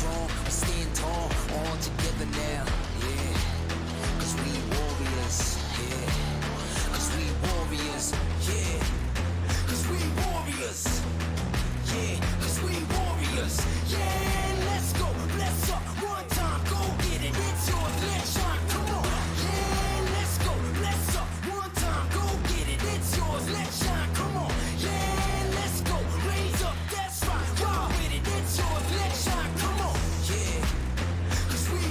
strong, we stand tall, all together now, yeah. Cause we warriors, yeah. Cause we warriors, yeah. Cause we warriors, yeah. Cause we warriors, yeah. Let's go, bless up, one time, go get it, it's yours, let's shine, come on. Yeah, let's go, bless up, one time, go get it, it's yours, let's shine, come on. Yeah, let's go, raise up, that's right, go with it, it's yours, let's shine, come on. Yeah, cause we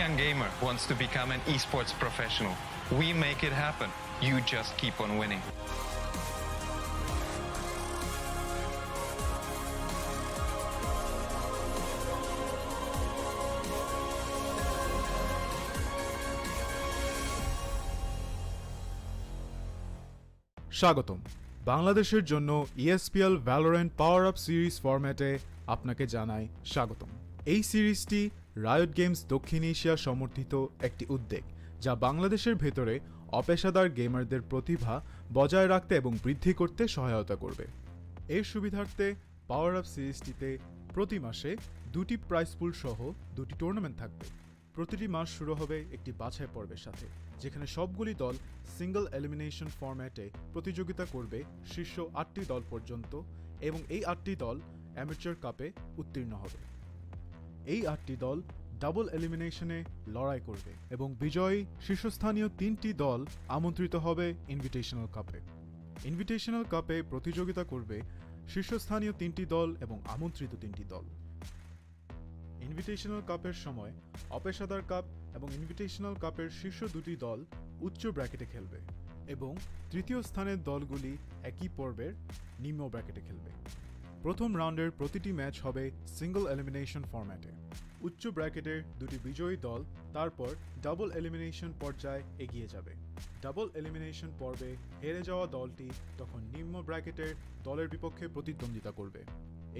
young gamer wants to become an esports professional, we make it happen. You just keep on winning. স্বাগতম বাংলাদেশের জন্য ESPL Valorant PowerUp series ফরম্যাটে আপনাকে জানাই স্বাগতম। এই সিরিজটি riot games দক্ষিণ এশিয়া সমর্থিত একটি উদ্যোগ যা বাংলাদেশের ভেতরে অপেশাদার গেমারদের প্রতিভা বজায় রাখতে এবং বৃদ্ধি করতে সহায়তা করবে। এর সুবিধার্থে PowerUp সিরিজটিতে প্রতি মাসে দুটি প্রাইজ পুল সহ দুটি টুর্নামেন্ট থাকবে। প্রতিটি মাস শুরু হবে একটি বাছাই পর্বের সাথে, যেখানে সবগুলি দল সিঙ্গল এলিমিনেশন ফরম্যাটে প্রতিযোগিতা করবে শীর্ষ 8টি দল পর্যন্ত এবং এই 8টি দল অ্যামেচার কাপে উত্তীর্ণ হবে। এই 8টি দল ডাবল এলিমিনেশনে লড়াই করবে এবং বিজয়ী শীর্ষস্থানীয় 3টি দল আমন্ত্রিত হবে ইনভিটেশনাল কাপে। ইনভিটেশনাল কাপে প্রতিযোগিতা করবে শীর্ষস্থানীয় 3টি দল এবং আমন্ত্রিত 3টি দল। ইনভিটেশনাল কাপের সময় অপেশাদার কাপ এবং ইনভিটেশনাল কাপের শীর্ষ দুটি দল উচ্চ ব্র্যাকেটে খেলবে এবং তৃতীয় স্থানের দলগুলি একই পর্বের নিম্ন ব্র্যাকেটে খেলবে। প্রথম রাউন্ডের প্রতিটি ম্যাচ হবে সিঙ্গল এলিমিনেশন ফরম্যাটে। উচ্চ ব্র্যাকেটের দুটি বিজয়ী দল তারপর ডাবল এলিমিনেশন পর্যায়ে এগিয়ে যাবে। ডাবল এলিমিনেশন পর্বে হেরে যাওয়া দলটি তখন নিম্ন ব্র্যাকেটের দলের বিপক্ষে প্রতিদ্বন্দ্বিতা করবে।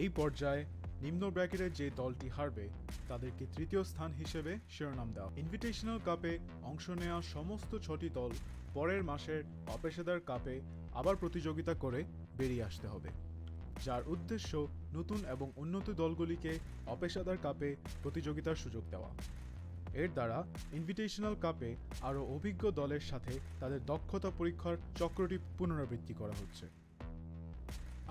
এই পর্যায়ে নিম্ন ব্র্যাকেটের যে দলটি হারবে তাদেরকে তৃতীয় স্থান হিসেবে শিরোনাম দেওয়া। ইনভিটেশনাল কাপে অংশ নেওয়া সমস্ত 6টি দল পরের মাসের অপেশাদার কাপে আবার প্রতিযোগিতা করে বেরিয়ে আসতে হবে, যার উদ্দেশ্য নতুন এবং উন্নত দলগুলিকে অপেশাদার কাপে প্রতিযোগিতার সুযোগ দেওয়া। এর দ্বারা ইনভিটেশনাল কাপে আরও অভিজ্ঞ দলের সাথে তাদের দক্ষতা পরীক্ষার চক্রটি পুনরাবৃত্তি করা হচ্ছে।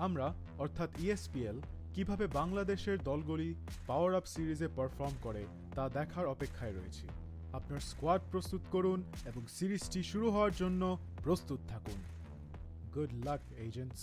আমরা অর্থাৎ ESPL কিভাবে বাংলাদেশের দলগুলি পাওয়ার আপ সিরিজে পারফর্ম করে তা দেখার অপেক্ষায় রয়েছি। আপনার স্কোয়াড প্রস্তুত করুন এবং সিরিজটি শুরু হওয়ার জন্য প্রস্তুত থাকুন। Good luck agents.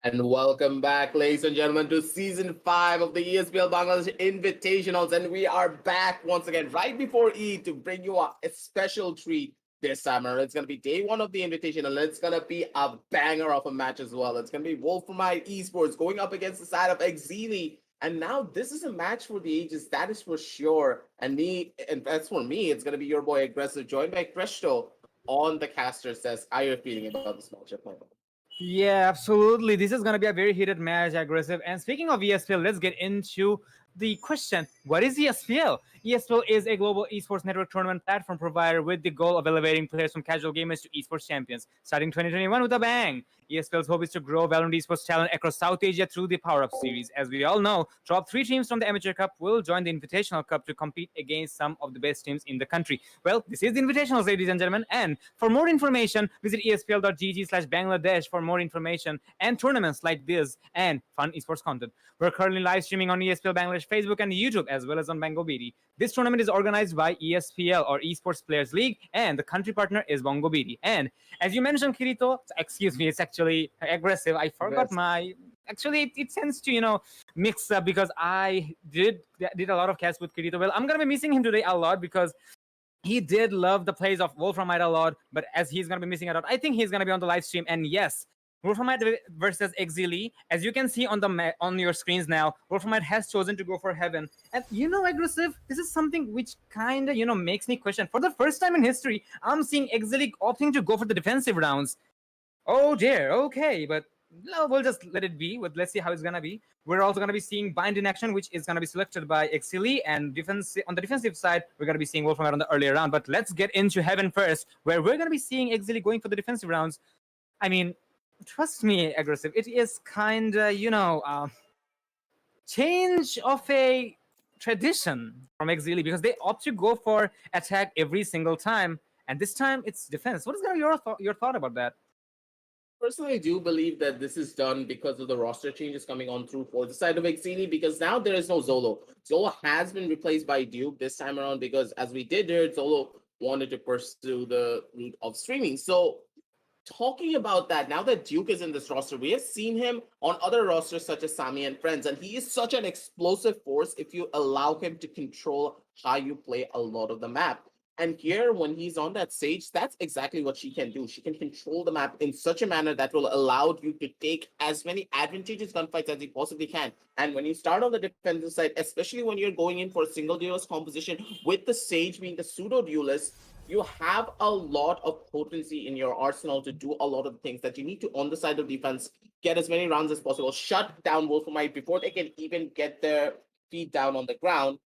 And welcome back, ladies and gentlemen, to Season 5 of the ESPL Bangladesh Invitationals. And we are back once again right before Eid to bring you a special treat this summer. It's going to be day one of the invitation, and it's going to be a banger of a match as well. It's going to be Wolframite Esports going up against the side of Exili. And now this is a match for the ages, that is for sure. And as for me, it's going to be your boy Aggressive, joined by Cresto on the caster says, how are you feeling about this matchup, Michael? Yeah, absolutely. This is going to be a very heated match, Aggressive. And speaking of ESPL, let's get into the question. What is ESPL? ESPL is a global esports network tournament platform provider with the goal of elevating players from casual gamers to esports champions. Starting 2021 with a bang. ESPL's hope is to grow Valorant esports talent across South Asia through the PowerUp series. As we all know, top 3 teams from the Amateur Cup will join the Invitational Cup to compete against some of the best teams in the country. Well, this is the Invitationals, ladies and gentlemen. And for more information, visit espl.gg/Bangladesh for more information and tournaments like this and fun esports content. We're currently live streaming on ESPL Bangladesh Facebook and YouTube, as well as on BongoBD. This tournament is organized by ESPL, or Esports Players League, and the country partner is BongoBD. And as you mentioned, Kirito, excuse me, it's actually Aggressive. I forgot Actually, it tends to, mix up because I did a lot of casts with Kirito. Well, I'm going to be missing him today a lot because he did love the plays of Wolframite a lot, but as he's going to be missing out, I think he's going to be on the live stream. And yes, Wolframite versus Exili. As you can see on your screens now, Wolframite has chosen to go for Heaven. And Aggressive, this is something which kind of, makes me question. For the first time in history, I'm seeing Exili opting to go for the defensive rounds. Oh dear, okay, but no, we'll just let it be. Let's see how it's gonna be. We're also gonna be seeing Bind in action, which is gonna be selected by Exili, and on the defensive side, we're gonna be seeing Wolframite on the earlier round. But let's get into Heaven first, where we're gonna be seeing Exili going for the defensive rounds. I mean, trust me, Aggressive, it is kinda, change of a tradition from Exili because they opt to go for attack every single time, and this time it's defense. What is gonna be your thought about that? Personally, I do believe that this is done because of the roster changes coming on through for the side of Exili, because now there is no Zolo. Zolo has been replaced by Duke this time around because, as we did hear, Zolo wanted to pursue the route of streaming. So, talking about that, now that Duke is in this roster, we have seen him on other rosters such as Sami and Friends, and he is such an explosive force if you allow him to control how you play a lot of the map. And here, when he's on that stage, that's exactly what she can do. She can control the map in such a manner that will allow you to take as many advantageous gunfights as you possibly can. And when you start on the defensive side, especially when you're going in for a single duelist composition with the Sage being the pseudo duelist, you have a lot of potency in your arsenal to do a lot of things that you need to on the side of defense, get as many rounds as possible, shut down Wolframite before they can even get their feet down on the ground,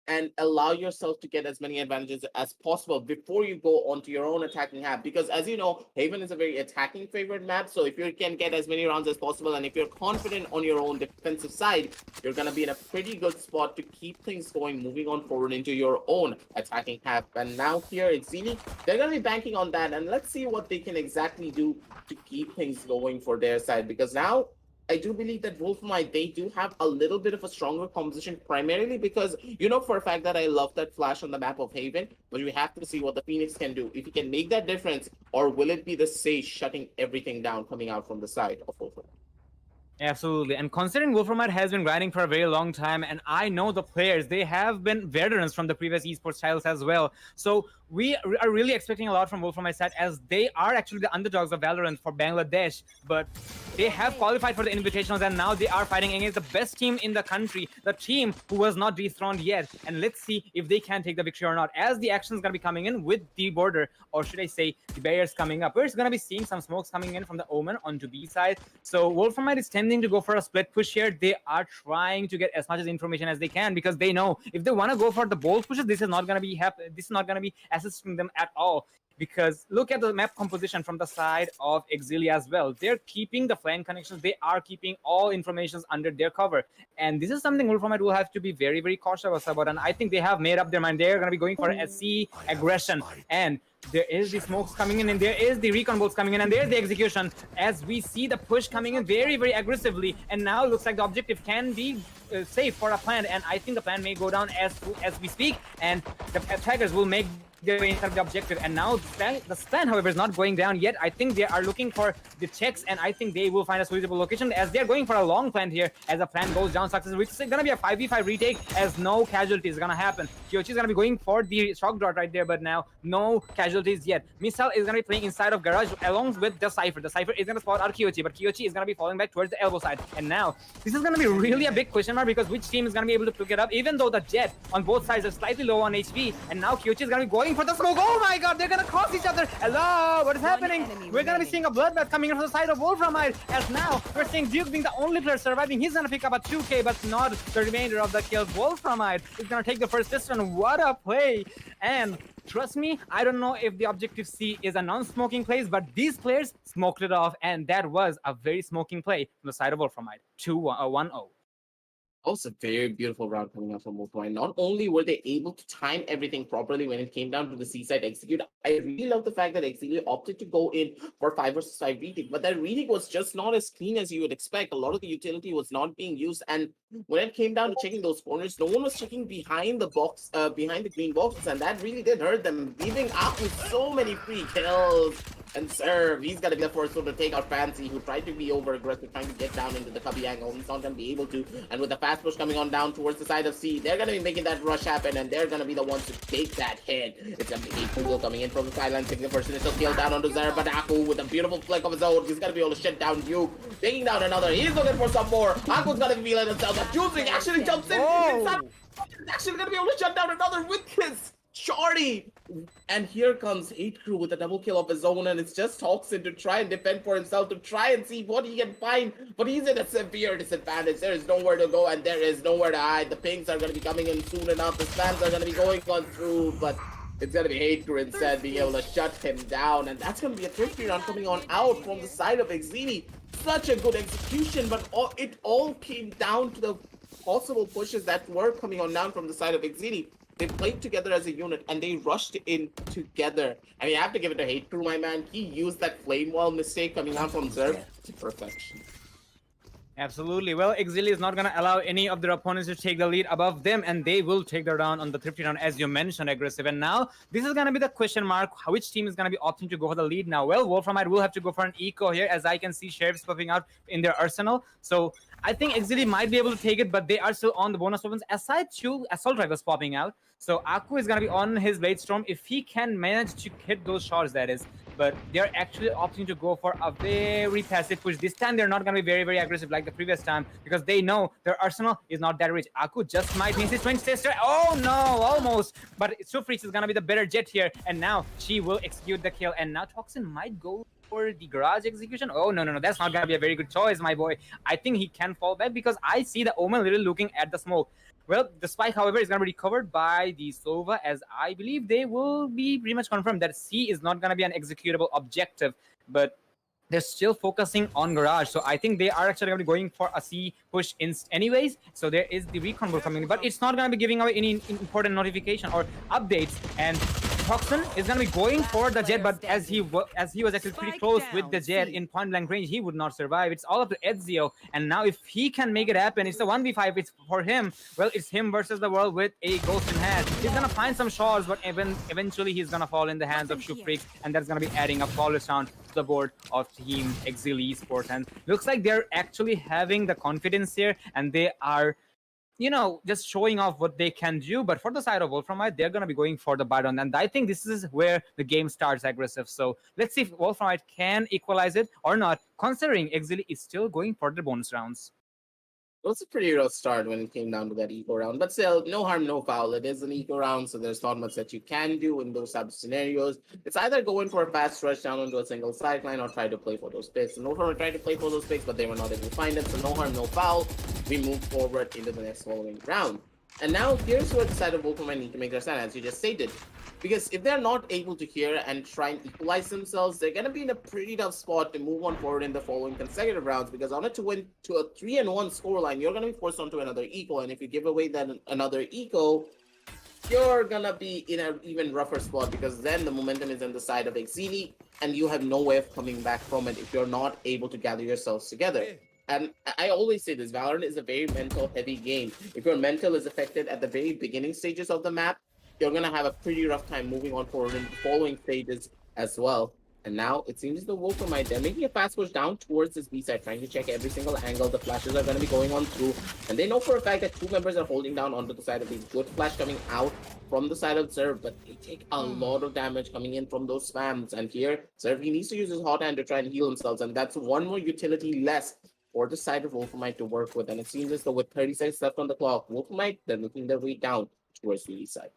and allow yourself to get as many advantages as possible before you go onto your own attacking map. Because as you know, Haven is a very attacking favored map. So if you can get as many rounds as possible, and if you're confident on your own defensive side, you're going to be in a pretty good spot to keep things going, moving on forward into your own attacking map. And now here at Exili, they're going to be banking on that. And let's see what they can exactly do to keep things going for their side. Because now, I do believe that Wolframite, they do have a little bit of a stronger composition, primarily because, for a fact that I love that flash on the map of Haven, but we have to see what the Phoenix can do. If he can make that difference, or will it be the Sage shutting everything down coming out from the side of Wolframite? Absolutely. And considering Wolframite has been grinding for a very long time, and I know the players, they have been veterans from the previous esports titles as well. So we are really expecting a lot from Wolframite side, as they are actually the underdogs of Valorant for Bangladesh, but they have qualified for the invitationals, and now they are fighting against the best team in the country, the team who was not dethroned yet. And let's see if they can take the victory or not, as the action is going to be coming in with the border, or should I say the barriers coming up. We're going to be seeing some smokes coming in from the Omen onto B side. So Wolframite is tending to go for a split push here. They are trying to get as much as information as they can, because they know if they want to go for the bold pushes, this is not going to be this is not going to be assisting them at all. Because look at the map composition from the side of Exili as well. They're keeping the flank connections. They are keeping all informations under their cover. And this is something Wolframite will have to be very, very cautious about. And I think they have made up their mind. They're going to be going for SC aggression. And there is the smokes coming in, and there is the recon bolts coming in, and there's the execution. As we see the push coming in very, very aggressively. And now it looks like the objective can be safe for a plan. And I think the plan may go down as we speak. And the attackers will make their way inside the objective. And now the span, however, is not going down yet. I think they are looking for the checks, and I think they will find a suitable location as they're going for a long plant here. As the plant goes down successfully, it's gonna be a 5v5 retake as no casualties gonna happen. Kyochi is gonna be going for the shock dart right there, but now no casualties yet. Missile is gonna be playing inside of garage along with the Cypher. The Cypher is gonna spot out Kyochi, but Kyochi is gonna be falling back towards the elbow side. And now this is gonna be really a big question mark because which team is gonna be able to pick it up, even though the Jet on both sides are slightly low on HP. And now Kyochi is gonna be going for the smoke. Oh my god, they're gonna cross each other. Hello, what is happening? We're gonna be seeing a bloodbath coming in from the side of Wolframite, as now we're seeing Duke being the only player surviving. He's gonna pick up a 2k, but not the remainder of the kills. Wolframite is gonna take the first piston. What a play! And trust me, I don't know if the objective C is a non-smoking place, but these players smoked it off, and that was a very smoking play from the side of Wolframite. 1-0. Also, a very beautiful round coming out from Wolframite. Not only were they able to time everything properly when it came down to the C-side execute, I really love the fact that Exili opted to go in for 5 versus 5 retake, but that retake was just not as clean as you would expect. A lot of the utility was not being used, and when it came down to checking those corners, no one was checking behind the box, behind the green boxes, and that really did hurt them, leaving up with so many free kills. And serve, he's gonna be the first one to take out Fancy, who tried to be over aggressive, trying to get down into the cubby angle. He's not gonna be able to. And with the fast push coming on down towards the side of C, they're gonna be making that rush happen, and they're gonna be the ones to take that hit. It's gonna be Google coming in from the sideline, taking the first initial kill down onto Zara, but Aku with a beautiful flick of his own, he's gonna be able to shut down Duke, taking down another. He's looking for some more. Aku's gonna be feeling himself. But Juicing actually jumps in. He's actually gonna be able to shut down another with his Shorty. And here comes Hate Crew with a double kill of his own, and it's just Toxin to try and defend for himself, to try and see what he can find, but he's in a severe disadvantage. There is nowhere to go, and there is nowhere to hide. The pings are going to be coming in soon enough. The spams are going to be going on through, but it's going to be Hate Crew instead being able to shut him down, and that's going to be a 3-3 round coming on out from the side of Exili. Such a good execution, but it all came down to the possible pushes that were coming on down from the side of Exili. They played together as a unit, and they rushed in together. And you have to give it to Hate Crew, my man. He used that flame wall mistake coming out from Zerg to perfection. Absolutely. Well, Exili is not going to allow any of their opponents to take the lead above them, and they will take the round on the 3-3 round, as you mentioned, Aggressive. And now, this is going to be the question mark. Which team is going to be opting to go for the lead now? Well, Wolframite will have to go for an eco here, as I can see sheriffs popping out in their arsenal. So I think Exili might be able to take it, but they are still on the bonus weapons. Aside to Assault Rifles popping out. So Aku is going to be on his Blade Storm if he can manage to hit those shots, that is. But they're actually opting to go for a very passive push. This time, they're not going to be very, very aggressive like the previous time, because they know their arsenal is not that rich. Aku just might miss his 20 tester. Oh no, almost. But Sufreeze is going to be the better jet here. And now she will execute the kill. And now Toxin might go for the garage execution. Oh, no. That's not going to be a very good choice, my boy. I think he can fall back because I see the Omen literally looking at the smoke. Well, the spike, however, is going to be recovered by the Sova, as I believe they will be pretty much confirmed that C is not going to be an executable objective, but they're still focusing on garage. So I think they are actually going to be going for a C push anyways. So there is the recon coming, but it's not going to be giving away any important notification or updates. And Toxin is going to be going for the jet, but as he was actually pretty close with the jet in point blank range, he would not survive. It's all up to Ezio, and now if he can make it happen, it's a 1v5. It's for him. Well, it's him versus the world with a ghost in hand. He's going to find some shots, but eventually he's going to fall in the hands of Shufreak, and that's going to be adding a flawless round to the board of Team Exili Esports. And looks like they're actually having the confidence here, and they are, you know, just showing off what they can do. But for the side of Wolframite, they're going to be going for the Baron. And I think this is where the game starts aggressive. So let's see if Wolframite can equalize it or not, considering Exili is still going for the bonus rounds. It was a pretty rough start when it came down to that eco round, but still, no harm, no foul. It is an eco round, so there's not much that you can do in those types of scenarios. It's either going for a fast rush down onto a single sideline or try to play for those picks. And no harm tried to play for those picks, but they were not able to find it, so no harm, no foul. We move forward into the next following round. And now here's where the side of Wolframite need to make their stand, as you just stated. Because if they're not able to hear and try and equalize themselves, they're going to be in a pretty tough spot to move on forward in the following consecutive rounds. Because on a 3-1 scoreline, you're going to be forced onto another eco. And if you give away that another eco, you're going to be in an even rougher spot, because then the momentum is on the side of Exili, and you have no way of coming back from it if you're not able to gather yourselves together. And I always say this, Valorant is a very mental heavy game. If your mental is affected at the very beginning stages of the map, they're going to have a pretty rough time moving on forward in the following stages as well. And now it seems the Wolframite, they're making a fast push down towards this B side, trying to check every single angle. The flashes are going to be going on through. And they know for a fact that two members are holding down onto the side of the good flash coming out from the side of Zerv, but they take a lot of damage coming in from those spams. And here, Zerv, he needs to use his hot hand to try and heal himself. And that's one more utility less for the side of Wolframite to work with. And it seems as though with 30 seconds left on the clock, Wolframite, they're looking their way down towards the east side.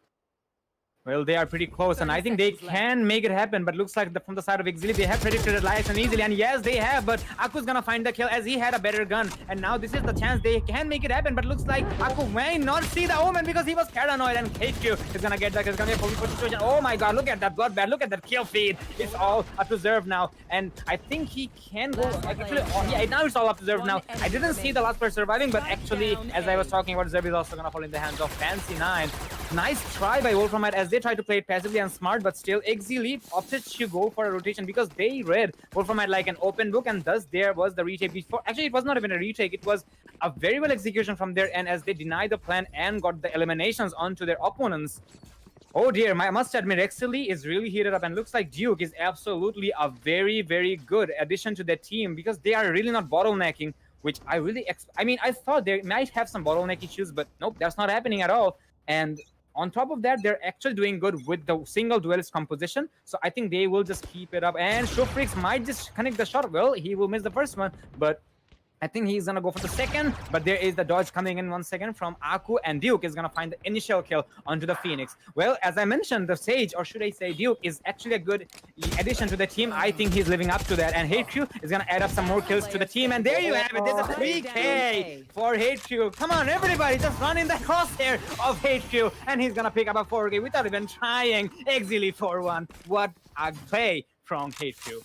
Well, they are pretty close, and I think they can make it happen, but looks like from the side of Exili, they have predicted it nice and easily, and yes, they have, but Aku's gonna find the kill as he had a better gun, and now this is the chance they can make it happen, but looks like Aku may not see the omen because he was paranoid, and KQ is gonna get that, it's gonna be a 40 situation. Oh my god, look at that bloodbath, look at that kill feed. It's all up to Zerv now, and I think he can go, actually, yeah, now it's all up to Zerv now. I didn't see the last player surviving, but actually, as I was talking about, Zerv is also gonna fall in the hands of Fancy9. Nice try by Wolframite as they try to play it passively and smart, but still Exili opted to go for a rotation because they read Wolframite like an open book, and thus there was the retake before. Actually, it was not even a retake, it was a very well execution from their end as they denied the plan and got the eliminations onto their opponents. Oh dear, I must admit, Exili is really heated up, and looks like Duke is absolutely a very, very good addition to their team because they are really not bottlenecking, which I really, I thought they might have some bottleneck issues, but nope, that's not happening at all. And on top of that, they're actually doing good with the single duelist composition. So I think they will just keep it up. And Showfreaks might just connect the shot. Well, he will miss the first one, but I think he's gonna go for the second, but there is the dodge coming in 1 second from Aku, and Duke is gonna find the initial kill onto the Phoenix. Well, as I mentioned, the Sage, or should I say Duke, is actually a good addition to the team. I think he's living up to that, and HateQ is gonna add up some more kills to the team, and there you have it. There's a 3K for HateQ. Come on, everybody, just run in the crosshair of HateQ, and he's gonna pick up a 4K without even trying. Exili 4-1. What a play from HateQ.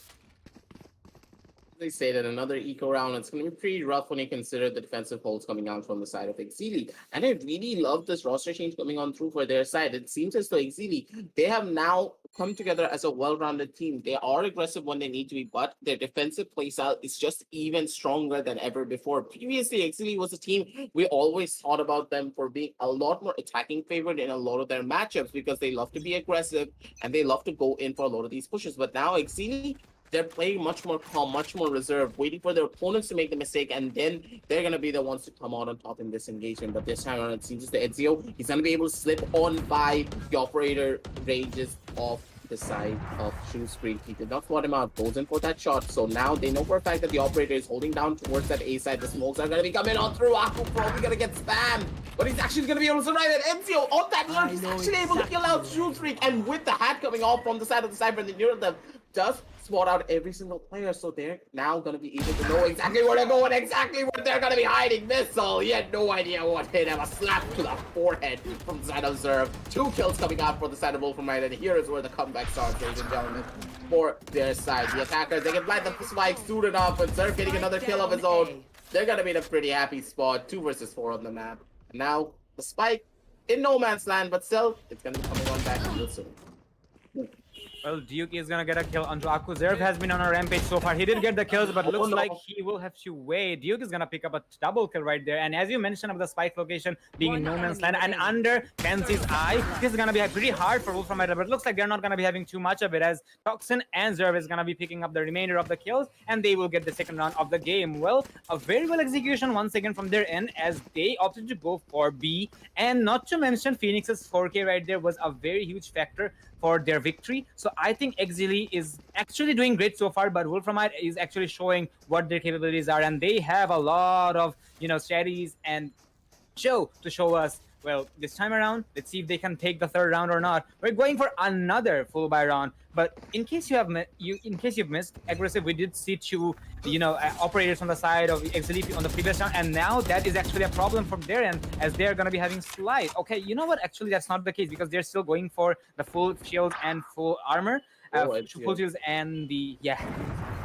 They say that another eco round, it's going to be pretty rough when you consider the defensive holds coming out from the side of Exili. And I really love this roster change coming on through for their side. It seems as though Exili, they have now come together as a well-rounded team. They are aggressive when they need to be, but their defensive playstyle is just even stronger than ever before. Previously, Exili was a team we always thought about them for being a lot more attacking favored in a lot of their matchups because they love to be aggressive and they love to go in for a lot of these pushes. But now Exili, they're playing much more calm, much more reserved, waiting for their opponents to make the mistake, and then they're going to be the ones to come out on top in this engagement. But this time around, it seems the Ezio, he's going to be able to slip on by the operator ranges off the side of Shrewsbury. He did not spot him out, goes in for that shot. So now they know for a fact that the operator is holding down towards that A side. The smokes are going to be coming on through. Aku probably going to get spammed, but he's actually going to be able to survive it. Ezio on that lurk, he's actually able to kill out Shrewsbury, and with the hat coming off from the side of the cyber, the near them does spot out every single player, so they're now going to be able to know exactly where they're going, exactly where they're going to be hiding. Missile, he had no idea what hit him. A slap to the forehead from the side of Zerv. 2 kills coming out for the side of Wolframite, and here is where the comeback starts, ladies and gentlemen, for their side. The attackers, they can plant the spike suited up, and Zerv getting another kill of his own. They're going to be in a pretty happy spot. 2 versus 4 on the map. And now, the spike in no man's land, but still, it's going to be coming on back real soon. Well, Duke is gonna get a kill onto Aku. Zerv has been on a rampage so far. He did get the kills, but looks like he will have to wait. Duke is gonna pick up a double kill right there. And as you mentioned of the spike location being in no man's land and under Fancy's eye, this is gonna be pretty hard for Wolframite, but it looks like they're not gonna be having too much of it as Toxin and Zerv is gonna be picking up the remainder of the kills, and they will get the second round of the game. Well, a very well execution once again from their end as they opted to go for B, and not to mention Phoenix's 4K right there was a very huge factor for their victory. So I think Exili is actually doing great so far, but Wolframite is actually showing what their capabilities are, and they have a lot of, strategies and show to show us. Well, this time around, let's see if they can take the third round or not. We're going for another full buy round, but in case you've missed, aggressive, we did see 2, operators on the side of Exili on the previous round, and now that is actually a problem from their end as they're going to be having slide. Okay, you know what? Actually, that's not the case because they're still going for the full shields and full armor, full shields and the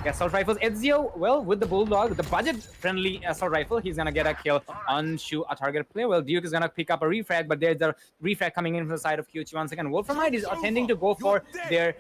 assault rifles. Ezio, well, with the Bulldog, the budget-friendly assault rifle, he's gonna get a kill onto a target player. Well, Duke is gonna pick up a refrag, but there's a refrag coming in from the side of QT once again. Wolframite is tending to go for their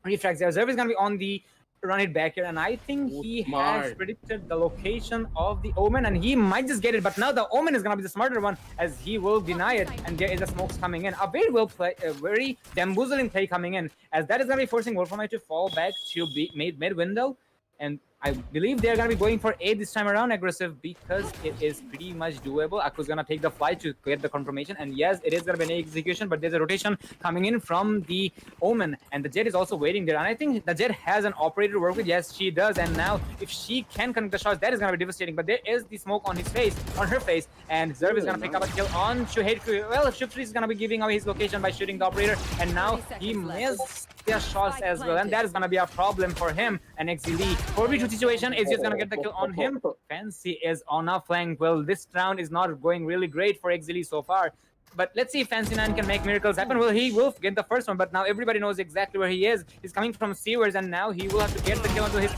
refrags there. Zerv is gonna be on the run it back here, and I think he has Smart. predicted the location of the Omen, and he might just get it. But now the Omen is gonna be the smarter one, as he will deny it, and there is a smokes coming in. A very well play, a very bamboozling play coming in, as that is gonna be forcing Wolframite to fall back to mid window, and I believe they're gonna be going for A this time around, aggressive, because it is pretty much doable. Aku's gonna take the flight to get the confirmation, and yes, it is gonna be an execution, but there's a rotation coming in from the Omen, and the Jet is also waiting there. And I think the Jet has an operator to work with. Yes, she does, and now if she can connect the shots, that is gonna be devastating. But there is the smoke on her face, and Zerv is gonna pick up a kill on Shuhei. Well, Shiftry is gonna be giving away his location by shooting the operator, and now he missed their shots as well, and that is gonna be a problem for him. And XZ 4v2 situation is just gonna get the kill on him. Fancy is on a flank. Well, this round is not going really great for XZ so far, but let's see if Fancy9 can make miracles happen. Well, he will get the first one, but now everybody knows exactly where he is. He's coming from sewers, and now he will have to get the kill onto his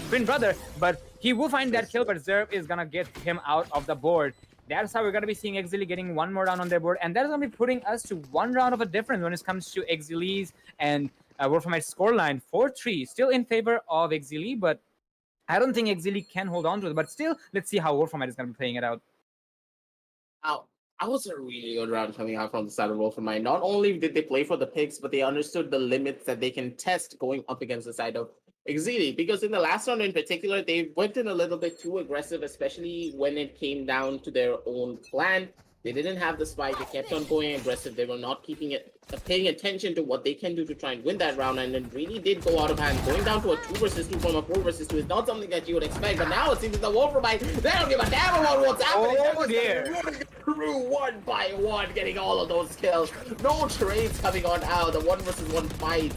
twin brother, but he will find that kill, but Zerv is gonna get him out of the board. That's how we're going to be seeing Exili getting one more round on their board, and that is going to be putting us to one round of a difference when it comes to Exili's and Wolframite's scoreline. 4-3, still in favor of Exili, but I don't think Exili can hold on to it. But still, let's see how Wolframite is going to be playing it out. I was a really good round coming out from the side of Wolframite. Not only did they play for the picks, but they understood the limits that they can test going up against the side of Exili. Because in the last round in particular, they went in a little bit too aggressive, especially when it came down to their own plan. They didn't have the spike. They kept on going aggressive. They were not paying attention to what they can do to try and win that round, and it really did go out of hand. Going down to a 2 versus 2 from a 4 versus 2 is not something that you would expect, but now it seems that the Wolframite, they don't give a damn about what's happening. Oh dear. Through one by one, getting all of those kills. No trades coming on out. The 1 versus 1 fight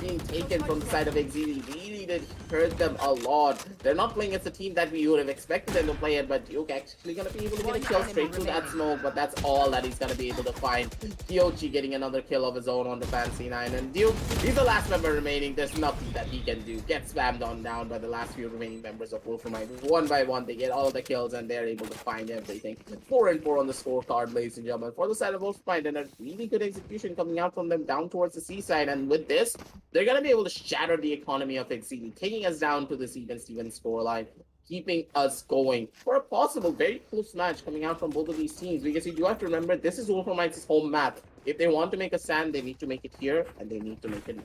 being taken from the side of Exili really did hurt them a lot. They're not playing as a team that we would have expected them to play it, but Duke actually gonna be able to get a kill straight through that smoke, but that's all that he's gonna be able to find. Kyochi getting another kill of his own on the Fancy9, and Duke, he's the last member remaining. There's nothing that he can do. Get spammed on down by the last few remaining members of Wolframite. One by one, they get all the kills, and they're able to find everything. 4-4 on the scorecard, ladies and gentlemen, for the side of Wolframite, and a really good execution coming out from them down towards the seaside, and with this, they're going to be able to shatter the economy of Exili, taking us down to this even-Steven scoreline, keeping us going for a possible very close match coming out from both of these teams, because you do have to remember, this is Wolframite's home map. If they want to make a stand, they need to make it here, and they need to make it.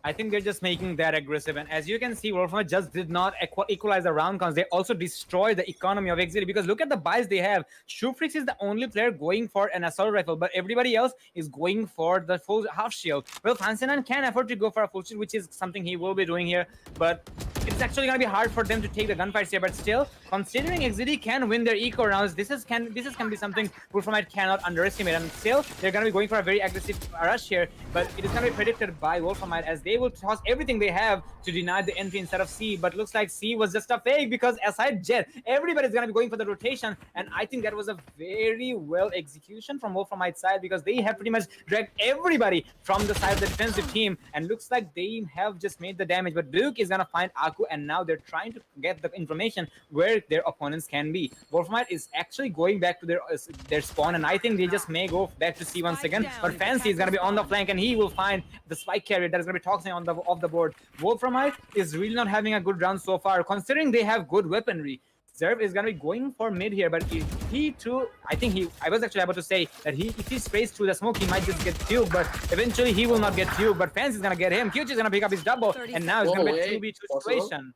I think they're just making that aggressive, and as you can see, Wolframite just did not equalize the round counts. They also destroyed the economy of Exili, because look at the buys they have. Shoefrix is the only player going for an assault rifle, but everybody else is going for the full half shield. Well, Fancy9 can afford to go for a full shield, which is something he will be doing here, but it's actually going to be hard for them to take the gunfights here. But still, considering Exili can win their eco rounds, this can be something Wolframite cannot underestimate. And still, they're going to be going for a very aggressive rush here, but it is going to be predicted by Wolframite, as they will toss everything they have to deny the entry instead of C. But looks like C was just a fake, because aside Jet, everybody's going to be going for the rotation, and I think that was a very well execution from Wolframite's side, because they have pretty much dragged everybody from the side of the defensive team, and looks like they have just made the damage. But Duke is going to find Aku, and now they're trying to get the information where their opponents can be. Wolframite is actually going back to their spawn, and I think they just may go back to C once again. But Fancy is going to be on the flank, and he will find the spike carrier that is going to be tossing on off the board. Wolframite is really not having a good round so far, considering they have good weaponry. Zerv is going to be going for mid here, but if he too, I was actually about to say that if he sprays through the smoke, he might just get tubed, but eventually he will not get tubed. But Fancy is going to get him. Kyuchi is going to pick up his double, and now it's going to be a 2v2 situation.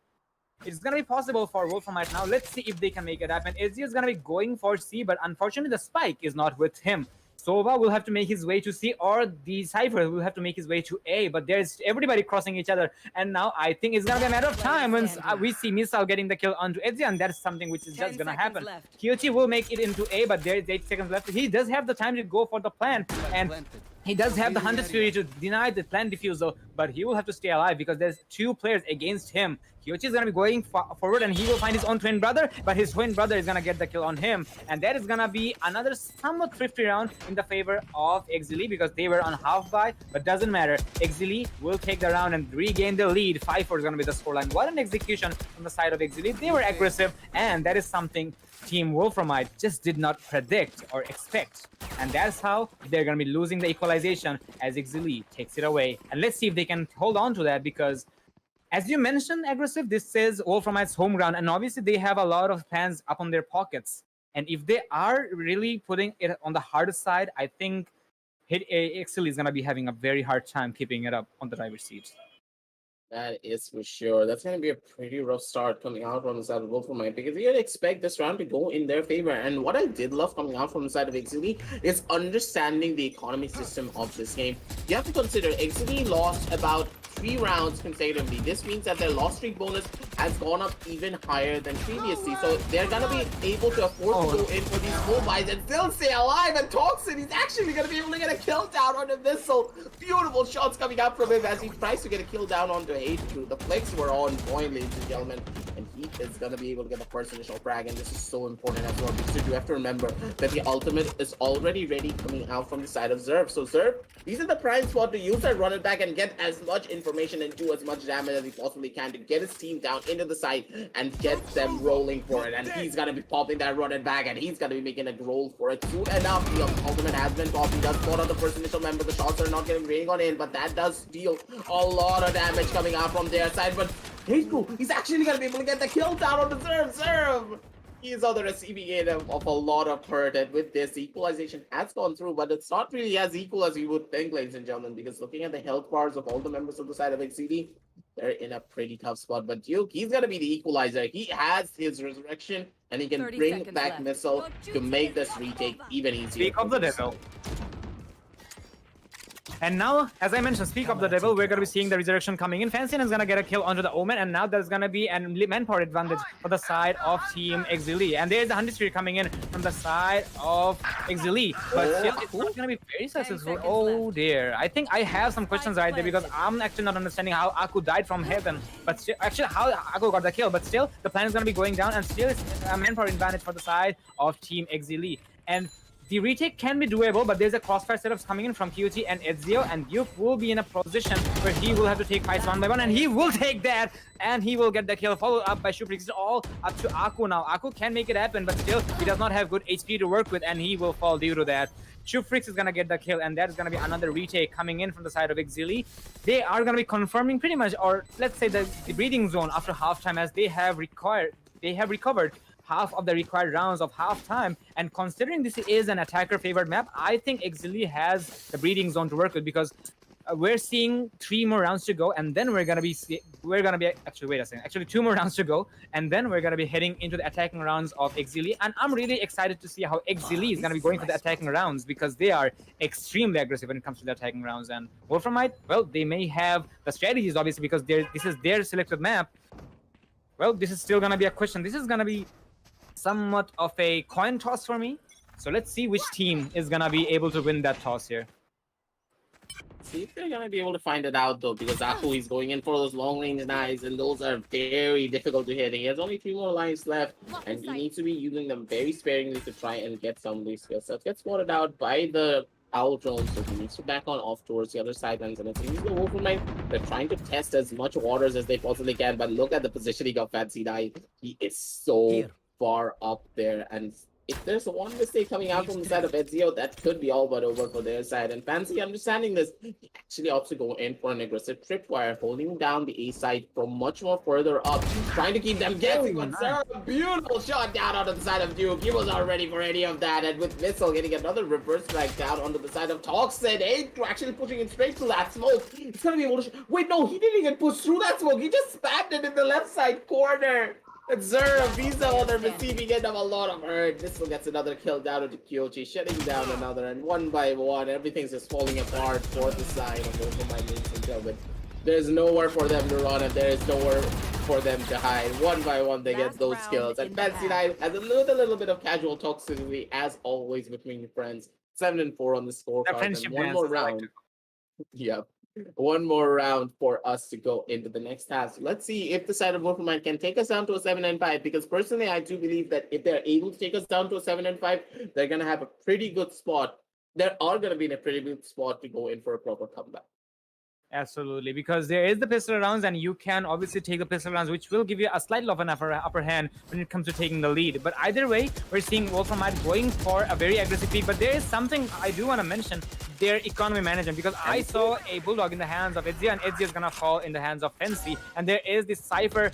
It's going to be possible for Wolframite now. Let's see if they can make it happen. Ezio is going to be going for C, but unfortunately the spike is not with him. Sova will have to make his way to C, or the Cypher will have to make his way to A, but there's everybody crossing each other, and now I think it's gonna be a matter of time once we see Misal getting the kill onto Ezio, and that's something which is just gonna happen. Kyochi will make it into A, but there's 8 seconds left. He does have the time to go for the plan, and he does have the Hunter's Fury to deny the plant defusal, but he will have to stay alive because there's 2 players against him. Kyochi is going to be going forward, and he will find his own twin brother, but his twin brother is going to get the kill on him. And that is going to be another somewhat thrifty round in the favor of Exili, because they were on half buy, but doesn't matter. Exili will take the round and regain the lead. 5-4 is going to be the scoreline. What an execution from the side of Exili. They were aggressive, and that is something Team Wolframite just did not predict or expect. And that's how they're going to be losing the equalization as Exili takes it away. And let's see if they can hold on to that, because As you mentioned, aggressive, this is Wolframite's home ground, and obviously they have a lot of fans up on their pockets. And if they are really putting it on the harder side, I think Excel is going to be having a very hard time keeping it up on the driver's seat. That is for sure. That's going to be a pretty rough start coming out from the side of Wolframite because you'd expect this round to go in their favor. And what I did love coming out from the side of XLE is understanding the economy system of this game. You have to consider XLE lost about 3 rounds consecutively. This means that their loss streak bonus has gone up even higher than previously. So they're going to be able to afford to go in for these full buys and still stay alive. And Toxin, he's actually going to be able to get a kill down on the missile. Beautiful shots coming out from him as he tries to get a kill down onto H2. The flicks were on point, ladies and gentlemen. And he is going to be able to get the first initial frag. And this is so important as well because you have to remember that the ultimate is already ready coming out from the side of Zerv. So Zerv, these are the prime spot to use that run it back and get as much information and do as much damage as he possibly can to get his team down into the side and get them rolling for it. And he's going to be popping that run it back and he's going to be making a roll for it soon enough. The ultimate has been popped. He does spot on the first initial member. The shots are not getting raining on in, but that does deal a lot of damage coming out from their side. But he's actually going to be able to get the kill down on the Zerv. He is on the receiving end of a lot of hurt, and with this, the equalization has gone through, but it's not really as equal as you would think, ladies and gentlemen, because looking at the health bars of all the members of the side of XCD, they're in a pretty tough spot. But Duke, he's going to be the equalizer. He has his resurrection, and he can bring back left. Missile to make this retake even easier. Speak of the devil. And now, as I mentioned, speak of the devil, we're going to be seeing the resurrection coming in. Fancy is going to get a kill onto the Omen, and now there's going to be an manpower advantage for the side of Team Exile. And there's a 100 streak coming in from the side of Exile. But still, it's not going to be very successful. Oh dear. I think I have some questions right there because I'm actually not understanding how Aku died from heaven. But still, actually, how Aku got the kill. But still, the plan is going to be going down, and still it's a manpower advantage for the side of Team Exile. And the retake can be doable, but there's a crossfire setups coming in from QT and Ezio, and Duke will be in a position where he will have to take fights one by one, and he will take that, and he will get the kill, followed up by Shufrix. It's all up to Aku now. Aku can make it happen, but still, he does not have good HP to work with, and he will fall due to that. Shufrix is going to get the kill, and that is going to be another retake coming in from the side of Exile. They are going to be confirming pretty much, or let's say the breathing zone after halftime, as they have recovered half of the required rounds of halftime, and considering this is an attacker favored map, I think Exile has the breathing zone to work with because we're seeing 3 more rounds to go, and then we're gonna be actually wait a second, actually 2 more rounds to go, and then we're gonna be heading into the attacking rounds of Exile, and I'm really excited to see how Exile is gonna be going for the attacking rounds because they are extremely aggressive when it comes to the attacking rounds. And Wolframite, well, they may have the strategies obviously because this is their selected map. Well, this is still gonna be a question. This is gonna be somewhat of a coin toss for me. So let's see which team is gonna be able to win that toss here. See if they're gonna be able to find it out though, because Aku is going in for those long range knives, and those are very difficult to hit. He has only 3 more lines left, and he needs to be using them very sparingly to try and get some of these skill sets. Gets spotted out by the Owl drone, so he needs to back on off towards the other sidelines, and it seems the Wolframite, they're trying to test as much waters as they possibly can, but look at the positioning of Fancy Dai. He is so far up there, and if there's one mistake coming out from the side of Ezio, that could be all but over for their side. And Fancy, understanding this, he actually opts to go in for an aggressive tripwire, holding down the A side from much more further up, trying to keep them guessing. But Sarah, beautiful shot down onto the side of Duke. He was not ready for any of that, and with Missile getting another reverse strike down onto the side of Toxin, actually pushing it straight through that smoke. He's gonna be able to. Wait, no, he didn't even push through that smoke. He just spammed it in the left side corner. And Zerv, he's on the receiving end of a lot of hurt. This one gets another kill down into Kyochi, shutting down another, and one by one, everything's just falling apart for the side of Wolframite, ladies and gentlemen. There's nowhere for them to run, and there is nowhere for them to hide. One by one, they get those kills. And Fancy Night has a little bit of casual toxicity, as always, between friends. 7-4 on the scorecard, and one more round. Yep. One more round for us to go into the next task. Let's see if the side of Wolframite can take us down to a 7-5, because personally I do believe that if they're able to take us down to a 7-5, they're going to have a pretty good spot. They are going to be in a pretty good spot to go in for a proper comeback. Absolutely, because there is the pistol rounds, and you can obviously take the pistol rounds, which will give you a slightly of an upper hand when it comes to taking the lead. But either way, we're seeing Wolframite going for a very aggressive peak. But there is something I do want to mention. their economy management, because I saw a Bulldog in the hands of Ezio, and Ezio is gonna fall in the hands of Fancy, and there is this Cypher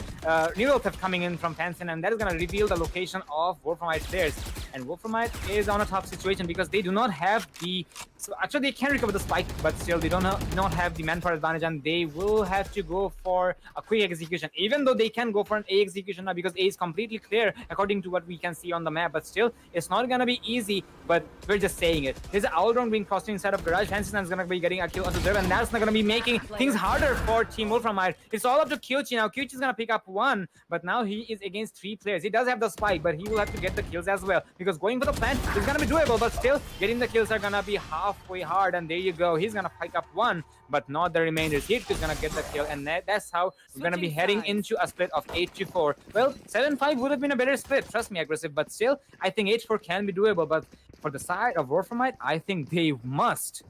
neural theft coming in from Fancy, and that is gonna reveal the location of Wolframite players. And Wolframite is on a tough situation because they do not have the... So actually, they can recover the spike, but still they don't not have the manpower advantage, and they will have to go for a quick execution. Even though they can go for an A execution now because A is completely clear according to what we can see on the map, but still it's not gonna be easy. But we're just saying it. There's an all-round being crossed inside of Garage. Fancy is gonna be getting a kill onto Zerv, and that's not gonna be making things harder for Team Wolframite. It's all up to Kyochi now. Kyochi is gonna pick up one, but now he is against 3 players. He does have the spike, but he will have to get the kills as well, because going for the plant is gonna be doable, but still getting the kills are gonna be halfway hard. And there you go. He's gonna pick up one, but not the remainders. Heat is gonna get the kill, and that's how we're gonna be heading into a split of 8-4. Well, 7-5 would have been a better split, trust me, aggressive, but still, I think 8-4 can be doable. But for the side of Wolframite, I think they must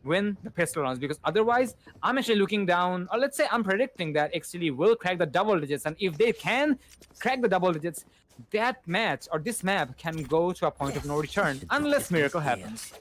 win the pistol rounds, because otherwise, I'm actually looking down, or let's say I'm predicting that XLE will crack the double digits, and if they can crack the double digits, that match or this map can go to a point of no return, unless miracle happens.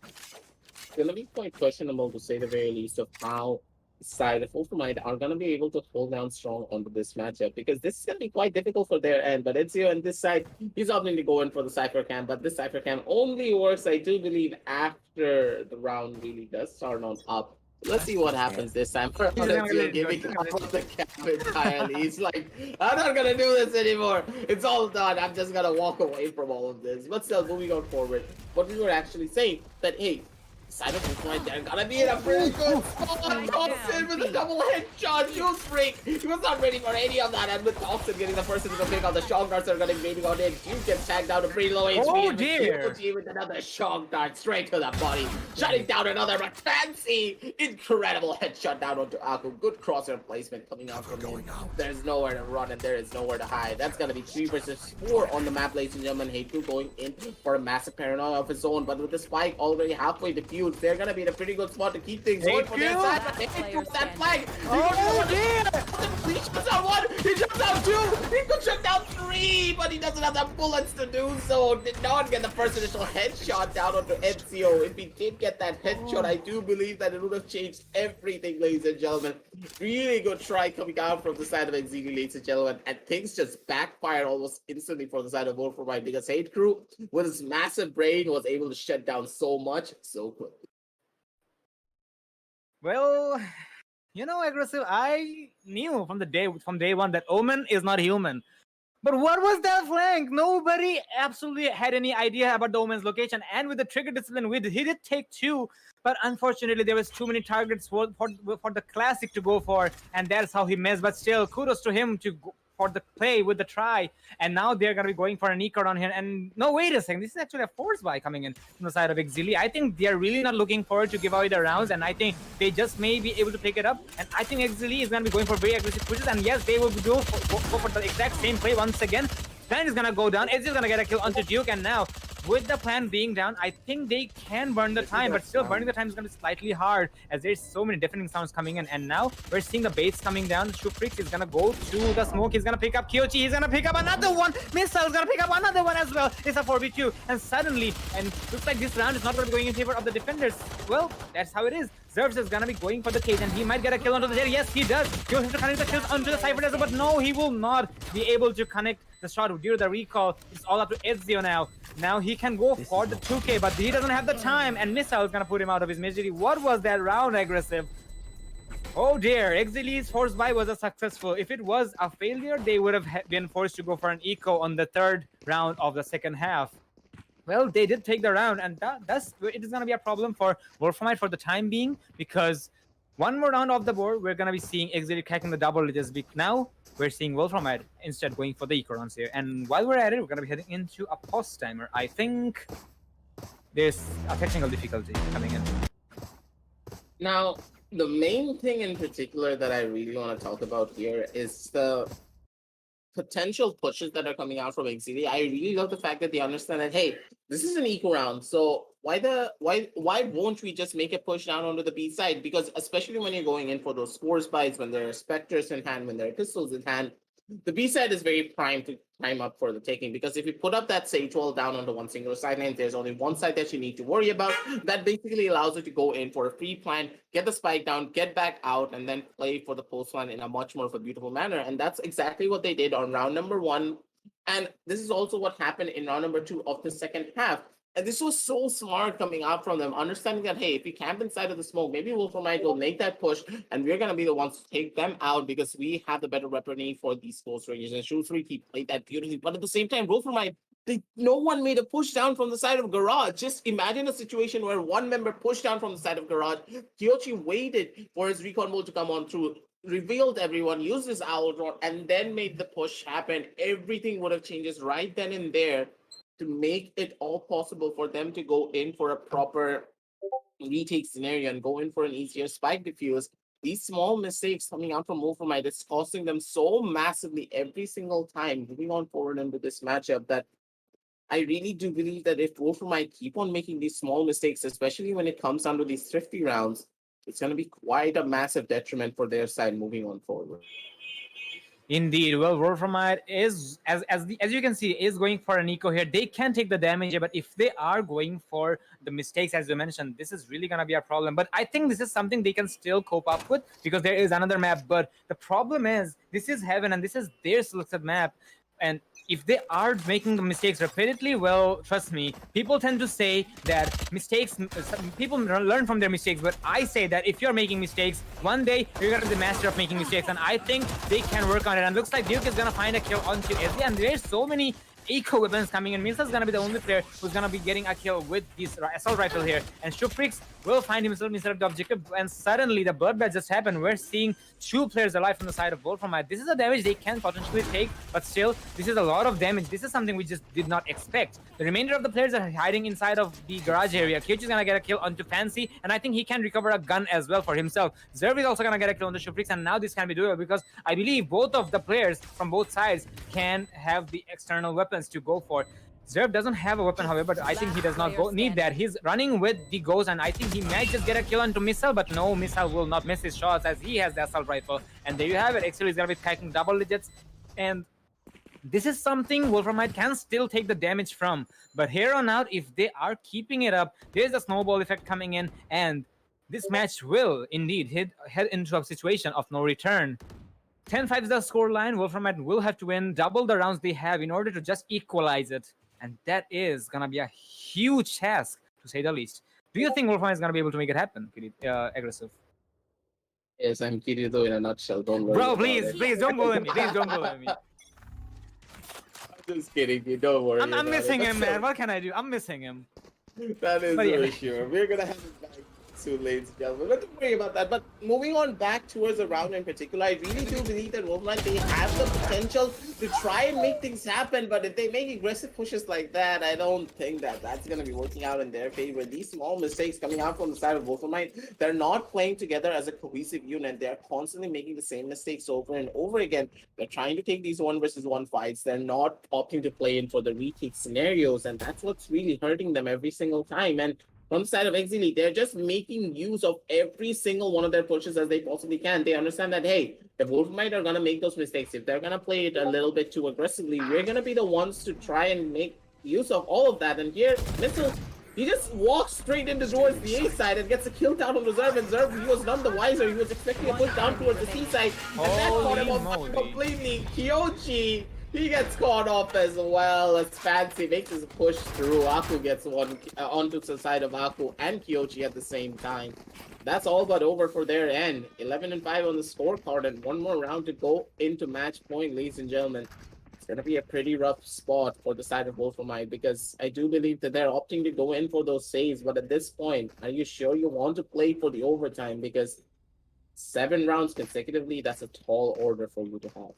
It's going to be quite questionable, to say the very least, of how side of Wolframite are going to be able to hold down strong onto this matchup, because this is going to be quite difficult for their end. But Ezio on this side, he's obviously going for the Cypher Cam, but this Cypher Cam only works, I do believe, after the round really does start on up. Let's see what happens this time. Ezio giving up on the cap entirely. He's like, I'm not going to do this anymore. It's all done. I'm just going to walk away from all of this. But still, moving on forward, what we were actually saying, that, hey, side of Wolframite, they're gonna be in a pretty good spot. Thompson with a double headshot. Juice freak. He was not ready for any of that. And with Thompson getting the first to pick out, the shock darts are gonna be waiting on it. Duke gets tagged down to pretty low HP. Oh dear. With another shock dart straight to the body. Shutting down another, but Fancy. Incredible headshot down onto Aku. Good crosshair placement coming out from him. There's nowhere to run and there is nowhere to hide. That's gonna be 3 versus 4 on the map, ladies and gentlemen. Heiku going in for a massive paranoia of his own, but with the spike already halfway defused, they're gonna be in a pretty good spot to keep things going for their side. But that flag. Oh dear! He jumps out 1, he jumps out 2, he could shut down 3, but he doesn't have the bullets to do so. Did not get the first initial headshot down onto Ezio. If he did get that headshot, I do believe that it would have changed everything, ladies and gentlemen. Really good try coming out from the side of Exili, ladies and gentlemen, and things just backfired almost instantly for the side of Wolframite, because Hate Crew, with his massive brain, was able to shut down so much so quickly. Well, you know, aggressive, I knew from day one that Omen is not human. But what was that flank? Nobody absolutely had any idea about the Omen's location. And with the trigger discipline, he did take 2. But unfortunately, there was too many targets for the Classic to go for. And that's how he missed. But still, kudos to him for the play with the try. And now they're going to be going for an eco on here. And no, wait a second. This is actually a force buy coming in from the side of Exili. I think they're really not looking forward to give away the rounds. And I think they just may be able to pick it up. And I think Exili is going to be going for very aggressive pushes. And yes, they will go for the exact same play once again. Plan is going to go down. Ezio is going to get a kill onto Duke. And now, with the plan being down, I think they can burn the time, but still burning the time is going to be slightly hard, as there's so many deafening sounds coming in. And now we're seeing the base coming down. Shufrix is going to go to the smoke. He's going to pick up Kyochi. He's going to pick up another one. Missile is going to pick up another one as well. It's a 4v2. And suddenly, and looks like this round is not going to be going in favor of the defenders. Well, that's how it is. Zerves is going to be going for the cage, and he might get a kill onto the Jerry. Yes, he does. He will have to connect the kills onto the Cypher as well, but no, he will not be able to connect the shot due to the recall. It's all up to Ezio now. Now he can go for the 2K, but he doesn't have the time, and Missile is going to put him out of his misery. What was that round, aggressive? Oh dear, Exili's force buy was a successful. If it was a failure, they would have been forced to go for an eco on the 3rd round of the 2nd half. Well, they did take the round, and it is going to be a problem for Wolframite for the time being, because one more round off the board, we're going to be seeing Exili cracking the double digits. Now, we're seeing Wolframite instead going for the eco rounds here. And while we're at it, we're going to be heading into a pause timer. I think there's a technical difficulty coming in. Now, the main thing in particular that I really want to talk about here is the potential pushes that are coming out from Exili. I really love the fact that they understand that, hey, this is an eco round, so why won't we just make a push down onto the B side? Because especially when you're going in for those force buys, when there are specters in hand, when there are pistols in hand, the B side is very prime to prime up for the taking, because if you put up that Sage wall down onto one single sideline, there's only one side that you need to worry about. That basically allows you to go in for a free plan, get the spike down, get back out, and then play for the post line in a much more of a beautiful manner. And that's exactly what they did on round number 1. And this is also what happened in round number 2 of the second half. And this was so smart coming out from them, understanding that, hey, if we camp inside of the smoke, maybe Wolframite will make that push, and we're going to be the ones to take them out because we have the better weaponry for these close ranges. And Shoe3, he played that beautifully. But at the same time, Wolframite, no one made a push down from the side of Garage. Just imagine a situation where one member pushed down from the side of Garage. Kyochi waited for his recon mode to come on through, revealed everyone, used his owl drone, and then made the push happen. Everything would have changed right then and there to make it all possible for them to go in for a proper retake scenario and go in for an easier spike defuse. These small mistakes coming out from Wolframite is costing them so massively every single time moving on forward into this matchup that I really do believe that if Wolframite keep on making these small mistakes, especially when it comes down to these thrifty rounds, it's going to be quite a massive detriment for their side moving on forward. Indeed. Well, Wolframite is, as you can see, is going for an eco here. They can take the damage here, but if they are going for the mistakes, as you mentioned, this is really going to be a problem. But I think this is something they can still cope up with because there is another map. But the problem is, this is Heaven and this is their selected map. And if they are making the mistakes repeatedly, well, trust me, people tend to say that mistakes, people learn from their mistakes, but I say that if you're making mistakes, one day you're going to be the master of making mistakes, and I think they can work on it. And looks like Duke is going to find a kill onto Ezzy, and there's so many eco weapons coming in. Misa's gonna be the only player who's gonna be getting a kill with this assault rifle here, and Shufrix will find himself inside of the objective, and suddenly the bloodbath just happened. We're seeing 2 players alive from the side of Wolframite. This is a damage they can potentially take, but still, this is a lot of damage. This is something we just did not expect. The remainder of the players are hiding inside of the garage area. Kyochi is gonna get a kill onto Fancy, and I think he can recover a gun as well for himself. Zerv is also gonna get a kill onto Shufrix, and now this can be doable because I believe both of the players from both sides can have the external weapons to go for. Zerv doesn't have a weapon, however, but I think he does not need that. He's running with the Ghost, and I think he might just get a kill onto Missile, but no, Missile will not miss his shots as he has the assault rifle. And there you have it. Actually, he's gonna be packing double digits, and this is something Wolframite can still take the damage from. But here on out, if they are keeping it up, there's a snowball effect coming in, and this match will indeed head into a situation of no return. 10-5 is the score line. Wolframite will have to win double the rounds they have in order to just equalize it. And that is going to be a huge task, to say the least. Do you think Wolframite is going to be able to make it happen, Aggressive? Yes, I'm Kirito in a nutshell. Don't worry. Bro, please don't bully me. Please don't bully me. I'm just kidding you. Don't worry. I'm missing him, man. What can I do? I'm missing him. That is But for sure. We're going to have it back soon, ladies and gentlemen. But don't worry about that. But moving on back towards the round in particular, I really do believe that Wolframite, they have the potential to try and make things happen. But if they make aggressive pushes like that, I don't think that that's going to be working out in their favor. These small mistakes coming out from the side of Wolframite, they're not playing together as a cohesive unit. They're constantly making the same mistakes over and over again. They're trying to take these 1-versus-1 fights. They're not opting to play in for the retake scenarios. And that's what's really hurting them every single time. And from the side of Exili, they're just making use of every single one of their pushes as they possibly can. They understand that, hey, if Wolframite are going to make those mistakes, if they're going to play it a little bit too aggressively, we're going to be the ones to try and make use of all of that. And here, Missile, he just walks straight into towards the A side and gets a kill down on Reserve. And Reserve, he was none the wiser. He was expecting a push down towards the C side. And that caught him off completely. Kyochi, he gets caught off as well as Fancy makes his push through. Aku gets one onto the side of Aku and Kyochi at the same time. That's all but over for their end. 11-5 on the scorecard and one more round to go into match point, ladies and gentlemen. It's going to be a pretty rough spot for the side of Wolframite because I do believe that they're opting to go in for those saves. But at this point, are you sure you want to play for the overtime? Because 7 rounds consecutively, that's a tall order for you to have.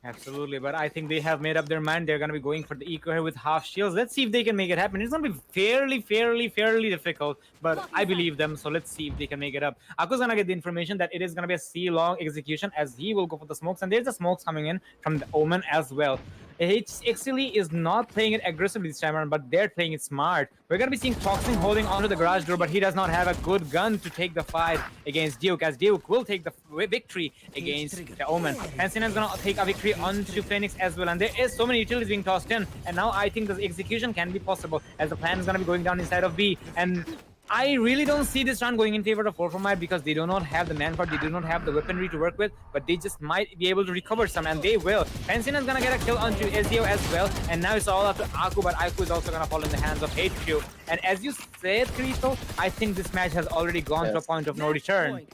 Absolutely, but I think they have made up their mind. They're going to be going for the eco here with half shields. Let's see if they can make it happen. It's going to be fairly difficult, but I believe them, so let's see if they can make it up. Aku's going to get the information that it is going to be a C-long execution as he will go for the smokes, and there's the smokes coming in from the Omen as well. HXLE is not playing it aggressively this time around, but they're playing it smart. We're going to be seeing Toxin holding onto the garage door, but he does not have a good gun to take the fight against Duke, as Duke will take the victory against the Omen. Fancina is going to take a victory onto Phoenix as well, and there is so many utilities being tossed in, and now I think the execution can be possible, as the plan is going to be going down inside of B, and I really don't see this round going in favor of Wolframite because they do not have the manpower, they do not have the weaponry to work with, but they just might be able to recover some, and they will. Fancina is gonna get a kill onto Ezio as well, and now it's all up to Aku, but Aku is also gonna fall in the hands of HQ. And as you said, Krito, I think this match has already gone to a point of no return.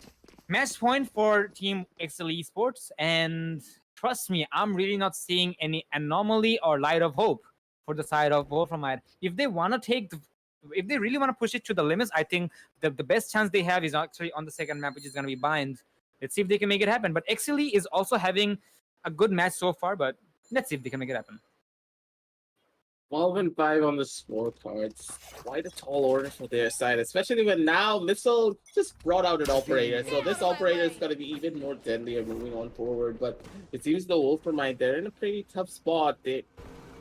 Match point for Team XL Esports, and trust me, I'm really not seeing any anomaly or light of hope for the side of Wolframite. If they want to take if they really want to push it to the limits, I think the best chance they have is actually on the second map, which is going to be Bind. Let's see if they can make it happen. But XLE is also having a good match so far, but let's see if they can make it happen. 12-5 on the scorecards. Quite a tall order for their side, especially when now Missile just brought out an operator. So this operator is going to be even more deadlier moving on forward. But it seems the Wolframite, they're in a pretty tough spot.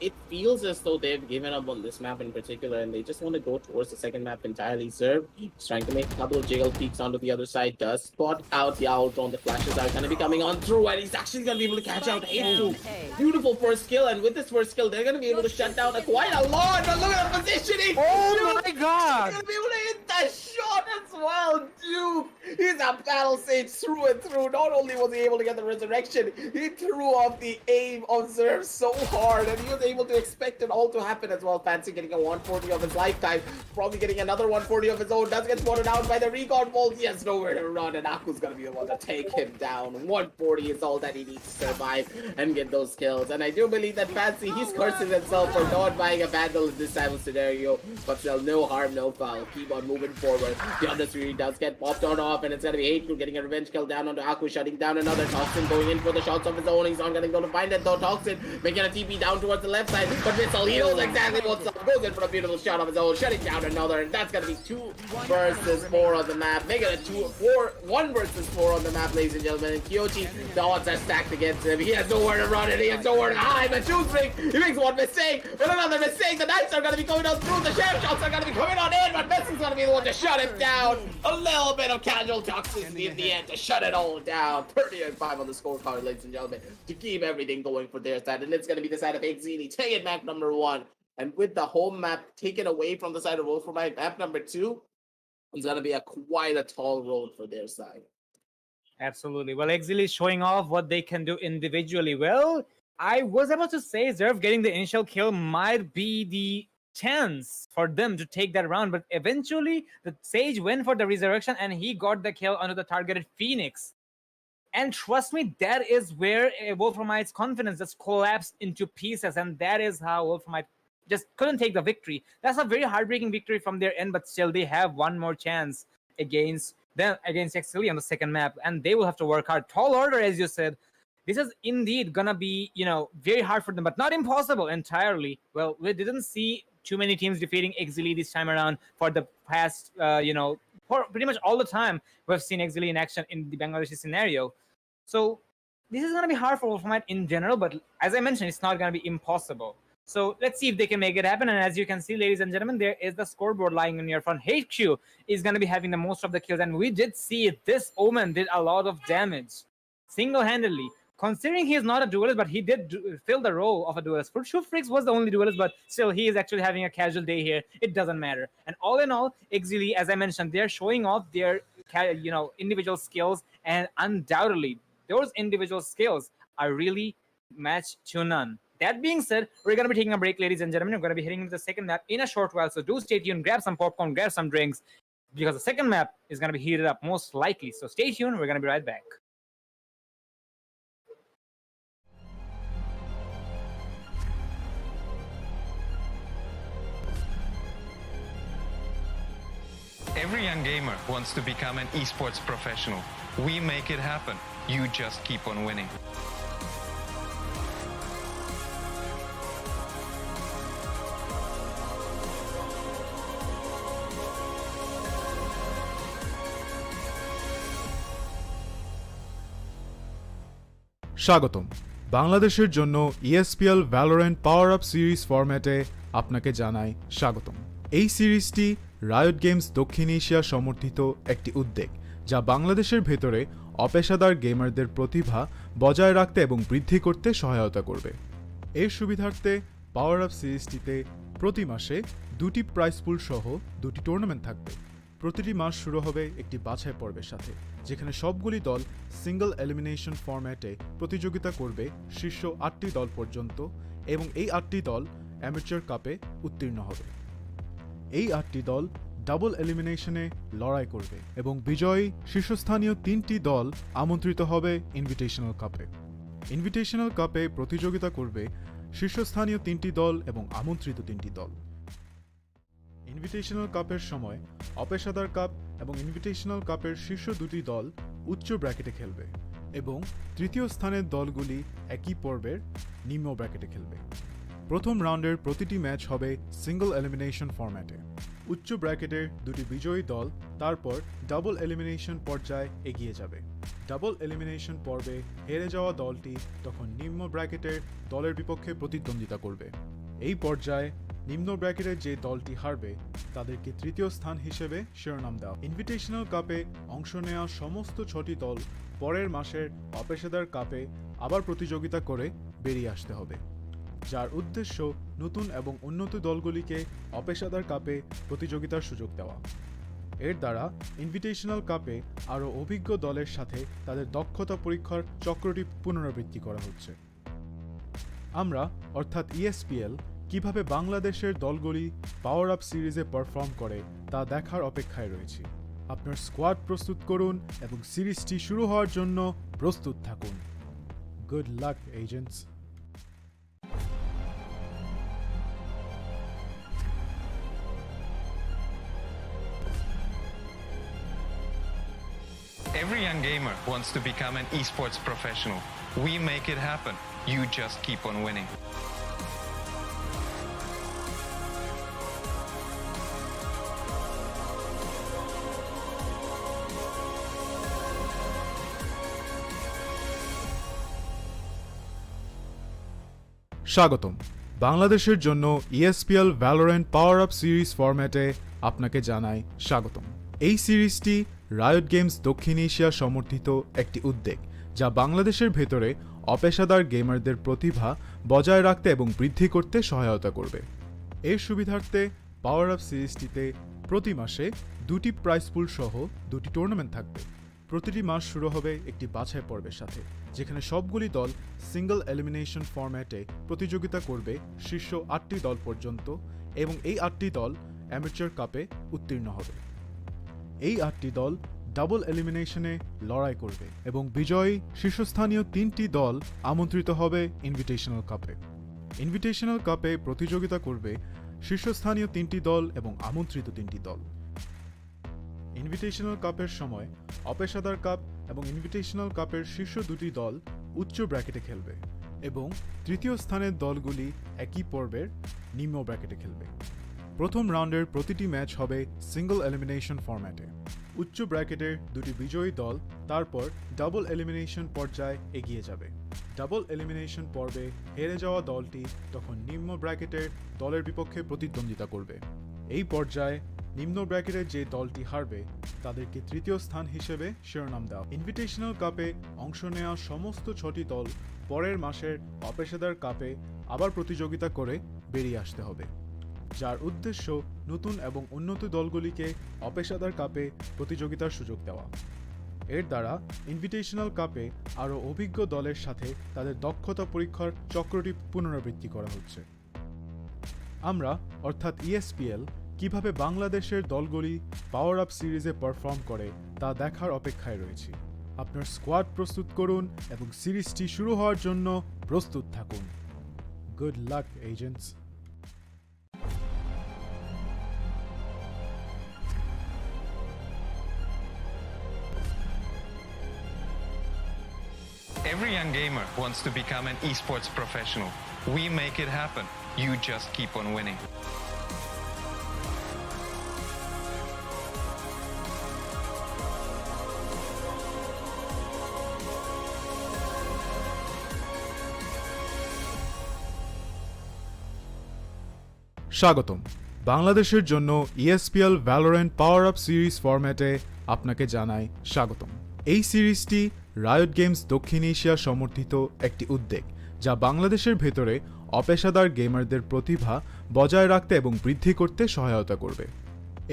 It feels as though they've given up on this map in particular, and they just want to go towards the second map entirely. Serve is trying to make a couple of jiggle peeks onto the other side. Does spot out the Outron. The flashes are going to be coming on through, and he's actually going to be able to catch out H2. Beautiful first kill, and with this first kill, they're going to be able to shut down quite a lot. But look at the positioning! Oh my god! They're going to be able to hit that shot as well, Duke! He's a battle sage through and through. Not only was he able to get the resurrection, he threw off the aim of Serve so hard, and he was able to expect it all to happen as well. Fancy getting a 140 of his lifetime, probably getting another 140 of his own. Does get spotted out by the recon bolt. He has nowhere to run, and Aku's gonna be the one to take him down. 140 is all that he needs to survive and get those kills. And I do believe that Fancy, he's cursing himself for not buying a vandal in this type of scenario, but still, no harm, no foul. Keep on moving forward. The other three does get popped on off, and it's gonna be Hateful getting a revenge kill down onto Aku, shutting down another Toxin, going in for the shots of his own. He's not gonna go to find it though. Toxin making a TP down towards the left side, but Missile, he knows exactly what's up. Goes in for a beautiful shot of his own, shutting down another, and that's gonna be 2 versus 4 on the map. Making it 1 versus 4 on the map, ladies and gentlemen. And Kyochi, the odds are stacked against him. He has nowhere to run, and he has nowhere to hide. But Shoestring, he makes one mistake, but another mistake. The knights are gonna be coming on through. The sheriff shots are gonna be coming on in, but Messi's gonna be the one to shut him down. A little bit of casual toxicity in the end to shut it all down. 30-5 on the scorecard, ladies and gentlemen, to keep everything going for their side. And it's gonna be the side of Exili taking map number 1. And with the home map taken away from the side of Wolframite, map number 2 is going to be quite a tall road for their side. Absolutely. Well, Exili is showing off what they can do individually. Well, I was about to say Zerv getting the initial kill might be the chance for them to take that round, but eventually the Sage went for the resurrection and he got the kill onto the targeted Phoenix. And trust me, that is where Wolframite's confidence just collapsed into pieces, and that is how Wolframite just couldn't take the victory. That's a very heartbreaking victory from their end, but still they have one more chance against XLE on the second map, and they will have to work hard. Tall order, as you said. This is indeed gonna be, very hard for them, but not impossible entirely. Well, we didn't see too many teams defeating XLE this time around for the past, for pretty much all the time we've seen XLE in action in the Bangladeshi scenario. So this is gonna be hard for Wolframite in general, but as I mentioned, it's not gonna be impossible. So let's see if they can make it happen. And as you can see, ladies and gentlemen, there is the scoreboard lying in your front. HQ is going to be having the most of the kills. And we did see this Omen did a lot of damage single-handedly. Considering he is not a duelist, but he did fill the role of a duelist. Shufrix was the only duelist, but still he is actually having a casual day here. It doesn't matter. And all in all, Exili, as I mentioned, they're showing off their individual skills. And undoubtedly, those individual skills are really matched to none. That being said, we're going to be taking a break, ladies and gentlemen. We're going to be heading into the second map in a short while. So do stay tuned, grab some popcorn, grab some drinks, because the second map is going to be heated up most likely. So stay tuned. We're going to be right back. Every young gamer wants to become an esports professional. We make it happen. You just keep on winning. স্বাগতম। বাংলাদেশের জন্য ESPL Valorant PowerUp series ফরম্যাটে আপনাকে জানাই স্বাগতম। এই সিরিজটি riot games দক্ষিণ এশিয়া সমর্থিত একটি উদ্যোগ, যা বাংলাদেশের ভেতরে অপেশাদার গেমারদের প্রতিভা বজায় রাখতে এবং বৃদ্ধি করতে সহায়তা করবে। এর সুবিধার্থে পাওয়ার আপ সিরিজটিতে প্রতি মাসে 2টি প্রাইজ পুল সহ 2টি টুর্নামেন্ট থাকবে। প্রতিটি মাস শুরু হবে একটি বাছাই পর্বের সাথে, যেখানে সবগুলি দল সিঙ্গল এলিমিনেশন ফরম্যাটে প্রতিযোগিতা করবে শীর্ষ 8টি দল পর্যন্ত, এবং এই 8টি দল অ্যামেচার কাপে উত্তীর্ণ হবে। এই 8টি দল ডাবল এলিমিনেশনে লড়াই করবে এবং বিজয়ী শীর্ষস্থানীয় 3টি দল আমন্ত্রিত হবে ইনভিটেশনাল কাপে। ইনভিটেশনাল কাপে প্রতিযোগিতা করবে শীর্ষস্থানীয় 3টি দল এবং আমন্ত্রিত 3টি দল। ইনভিটেশনাল কাপের সময় অপেশাদার কাপ এবং ইনভিটেশনাল কাপের শীর্ষ 2টি দল উচ্চ ব্র্যাকেটে খেলবে, এবং তৃতীয় স্থানের দলগুলি একই পর্বের নিম্ন ব্র্যাকেটে খেলবে। প্রথম রাউন্ডের প্রতিটি ম্যাচ হবে সিঙ্গল এলিমিনেশন ফরম্যাটে। উচ্চ ব্র্যাকেটের 2টি বিজয়ী দল তারপর ডাবল এলিমিনেশন পর্যায়ে এগিয়ে যাবে। ডাবল এলিমিনেশন পর্বে হেরে যাওয়া দলটি তখন নিম্ন ব্র্যাকেটের দলের বিপক্ষে প্রতিদ্বন্দ্বিতা করবে। এই পর্যায়ে নিম্ন ব্র্যাকেটের যে দলটি হারবে তাদেরকে তৃতীয় স্থান হিসেবে শিরোনাম দেওয়া। ইনভিটেশনাল কাপে অংশ নেওয়া সমস্ত 6টি দল পরের মাসের অপেশাদার কাপে আবার প্রতিযোগিতা করে বেরিয়ে আসতে হবে, যার উদ্দেশ্য নতুন এবং উন্নত দলগুলিকে অপেশাদার কাপে প্রতিযোগিতার সুযোগ দেওয়া। এর দ্বারা ইনভিটেশনাল কাপে আরও অভিজ্ঞ দলের সাথে তাদের দক্ষতা পরীক্ষার চক্রটি পুনরাবৃত্তি করা হচ্ছে। আমরা অর্থাৎ ESPL কিভাবে বাংলাদেশের দলগুলি পাওয়ার আপ সিরিজে পারফর্ম করে তা দেখার অপেক্ষায় রয়েছি। আপনার স্কোয়াড প্রস্তুত করুন এবং সিরিজটি শুরু হওয়ার জন্য প্রস্তুত থাকুন। Good luck agents. Every young gamer wants to become an esports professional. We make it happen. You just keep on winning. স্বাগতম। বাংলাদেশের জন্য ESPL Valorant PowerUp সিরিজ ফরম্যাটে আপনাকে জানাই স্বাগতম। এই সিরিজটি রায়ট গেমস দক্ষিণ এশিয়া সমর্থিত একটি উদ্যোগ, যা বাংলাদেশের ভেতরে অপেশাদার গেমারদের প্রতিভা বজায় রাখতে এবং বৃদ্ধি করতে সহায়তা করবে। এর সুবিধার্থে পাওয়ার আপ সিরিজটিতে প্রতি মাসে 2টি প্রাইজ পুল সহ 2টি টুর্নামেন্ট থাকবে। প্রতিটি মাস শুরু হবে একটি বাছাই পর্বের সাথে, যেখানে সবগুলি দল সিঙ্গল এলিমিনেশন ফরম্যাটে প্রতিযোগিতা করবে শীর্ষ 8টি দল পর্যন্ত, এবং এই 8টি দল অ্যামেচার কাপে উত্তীর্ণ হবে। এই 8টি দল ডাবল এলিমিনেশনে লড়াই করবে এবং বিজয়ী শীর্ষস্থানীয় 3টি দল আমন্ত্রিত হবে ইনভিটেশনাল কাপে। ইনভিটেশনাল কাপে প্রতিযোগিতা করবে শীর্ষস্থানীয় 3টি দল এবং আমন্ত্রিত 3টি দল। ইনভিটেশনাল কাপের সময় অপেশাদার কাপ এবং ইনভিটেশনাল কাপের শীর্ষ 2টি দল উচ্চ ব্র্যাকেটে খেলবে, এবং তৃতীয় স্থানের দলগুলি একই পর্বের নিম্ন ব্র্যাকেটে খেলবে। প্রথম রাউন্ডের প্রতিটি ম্যাচ হবে সিঙ্গল এলিমিনেশন ফরম্যাটে। উচ্চ ব্র্যাকেটের 2টি বিজয়ী দল তারপর ডাবল এলিমিনেশন পর্যায়ে এগিয়ে যাবে। ডাবল এলিমিনেশন পর্বে হেরে যাওয়া দলটি তখন নিম্ন ব্র্যাকেটের দলের বিপক্ষে প্রতিদ্বন্দ্বিতা করবে। এই পর্যায়ে নিম্ন ব্র্যাকেটের যে দলটি হারবে তাদেরকে তৃতীয় স্থান হিসেবে শিরোনাম দেওয়া। ইনভিটেশনাল কাপে অংশ নেওয়া সমস্ত 6টি দল পরের মাসের অপেশাদার কাপে আবার প্রতিযোগিতা করে বেরিয়ে আসতে হবে, যার উদ্দেশ্য নতুন এবং উন্নত দলগুলিকে অপেশাদার কাপে প্রতিযোগিতার সুযোগ দেওয়া। এর দ্বারা ইনভিটেশনাল কাপে আরও অভিজ্ঞ দলের সাথে তাদের দক্ষতা পরীক্ষার চক্রটি পুনরাবৃত্তি করা হচ্ছে। আমরা অর্থাৎ ESPL কিভাবে বাংলাদেশের দলগুলি পাওয়ার আপ সিরিজে পারফর্ম করে তা দেখার অপেক্ষায় রয়েছি। আপনার স্কোয়াড প্রস্তুত করুন এবং সিরিজটি শুরু হওয়ার জন্য প্রস্তুত থাকুন। Good luck agents. Every young gamer wants to become an esports professional. We make it happen. You just keep on winning. স্বাগতম বাংলাদেশের জন্য ESPL Valorant PowerUp সিরিজ ফরম্যাটে আপনাকে জানাই স্বাগতম। এই সিরিজটি রায়ট গেমস দক্ষিণ এশিয়া সমর্থিত একটি উদ্যোগ যা বাংলাদেশের ভেতরে অপেশাদার গেমারদের প্রতিভা বজায় রাখতে এবং বৃদ্ধি করতে সহায়তা করবে।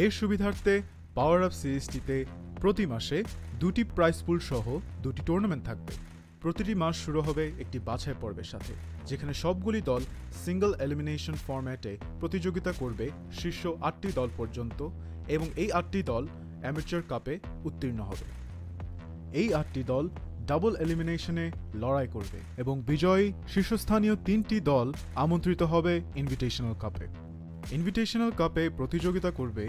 এর সুবিধার্থে পাওয়ার আপ সিরিজটিতে প্রতি মাসে 2টি প্রাইজ পুল সহ 2টি টুর্নামেন্ট থাকবে। প্রতিটি মাস শুরু হবে একটি বাছাই পর্বের সাথে, যেখানে সবগুলি দল সিঙ্গল এলিমিনেশন ফরম্যাটে প্রতিযোগিতা করবে শীর্ষ 8টি দল পর্যন্ত এবং এই 8টি দল অ্যামেচার কাপে উত্তীর্ণ হবে। এই 8টি দল ডাবল এলিমিনেশনে লড়াই করবে এবং বিজয়ী শীর্ষস্থানীয় 3টি দল আমন্ত্রিত হবে ইনভিটেশনাল কাপে। ইনভিটেশনাল কাপে প্রতিযোগিতা করবে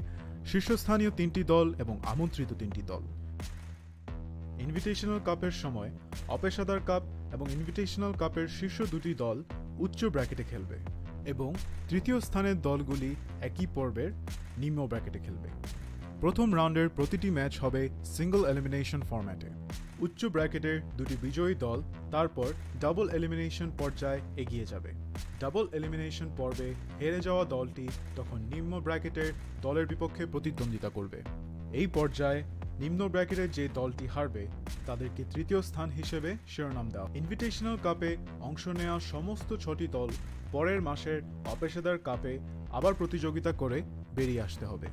শীর্ষস্থানীয় 3টি দল এবং আমন্ত্রিত 3টি দল। ইনভিটেশনাল কাপের সময় অপেশাদার কাপ এবং ইনভিটেশনাল কাপের শীর্ষ 2টি দল উচ্চ ব্র্যাকেটে খেলবে এবং তৃতীয় স্থানের দলগুলি একই পর্বের নিম্ন ব্র্যাকেটে খেলবে। প্রথম রাউন্ডের প্রতিটি ম্যাচ হবে সিঙ্গল এলিমিনেশন ফরম্যাটে। উচ্চ ব্র্যাকেটের 2টি বিজয়ী দল তারপর ডাবল এলিমিনেশন পর্যায়ে এগিয়ে যাবে। ডাবল এলিমিনেশন পর্বে হেরে যাওয়া দলটি তখন নিম্ন ব্র্যাকেটের দলের বিপক্ষে প্রতিদ্বন্দ্বিতা করবে। এই পর্যায়ে নিম্ন ব্র্যাকেটের যে দলটি হারবে তাদেরকে তৃতীয় স্থান হিসেবে শিরোনাম দেওয়া। ইনভিটেশনাল কাপে অংশ নেওয়া সমস্ত 6টি দল পরের মাসের অপেশাদার কাপে আবার প্রতিযোগিতা করে বেরিয়ে আসতে হবে,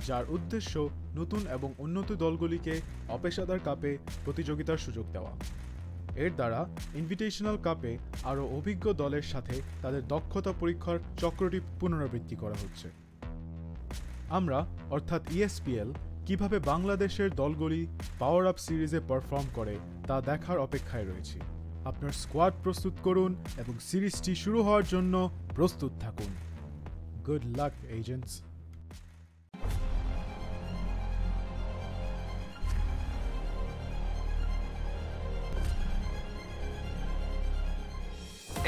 যার উদ্দেশ্য নতুন এবং উন্নত দলগুলিকে অপেশাদার কাপে প্রতিযোগিতার সুযোগ দেওয়া। এর দ্বারা ইনভিটেশনাল কাপে আরও অভিজ্ঞ দলের সাথে তাদের দক্ষতা পরীক্ষার চক্রটি পুনরাবৃত্তি করা হচ্ছে। আমরা অর্থাৎ ESPL কিভাবে বাংলাদেশের দলগুলি পাওয়ার আপ সিরিজে পারফর্ম করে তা দেখার অপেক্ষায় রয়েছি। আপনার স্কোয়াড প্রস্তুত করুন এবং সিরিজটি শুরু হওয়ার জন্য প্রস্তুত থাকুন। Good luck agents.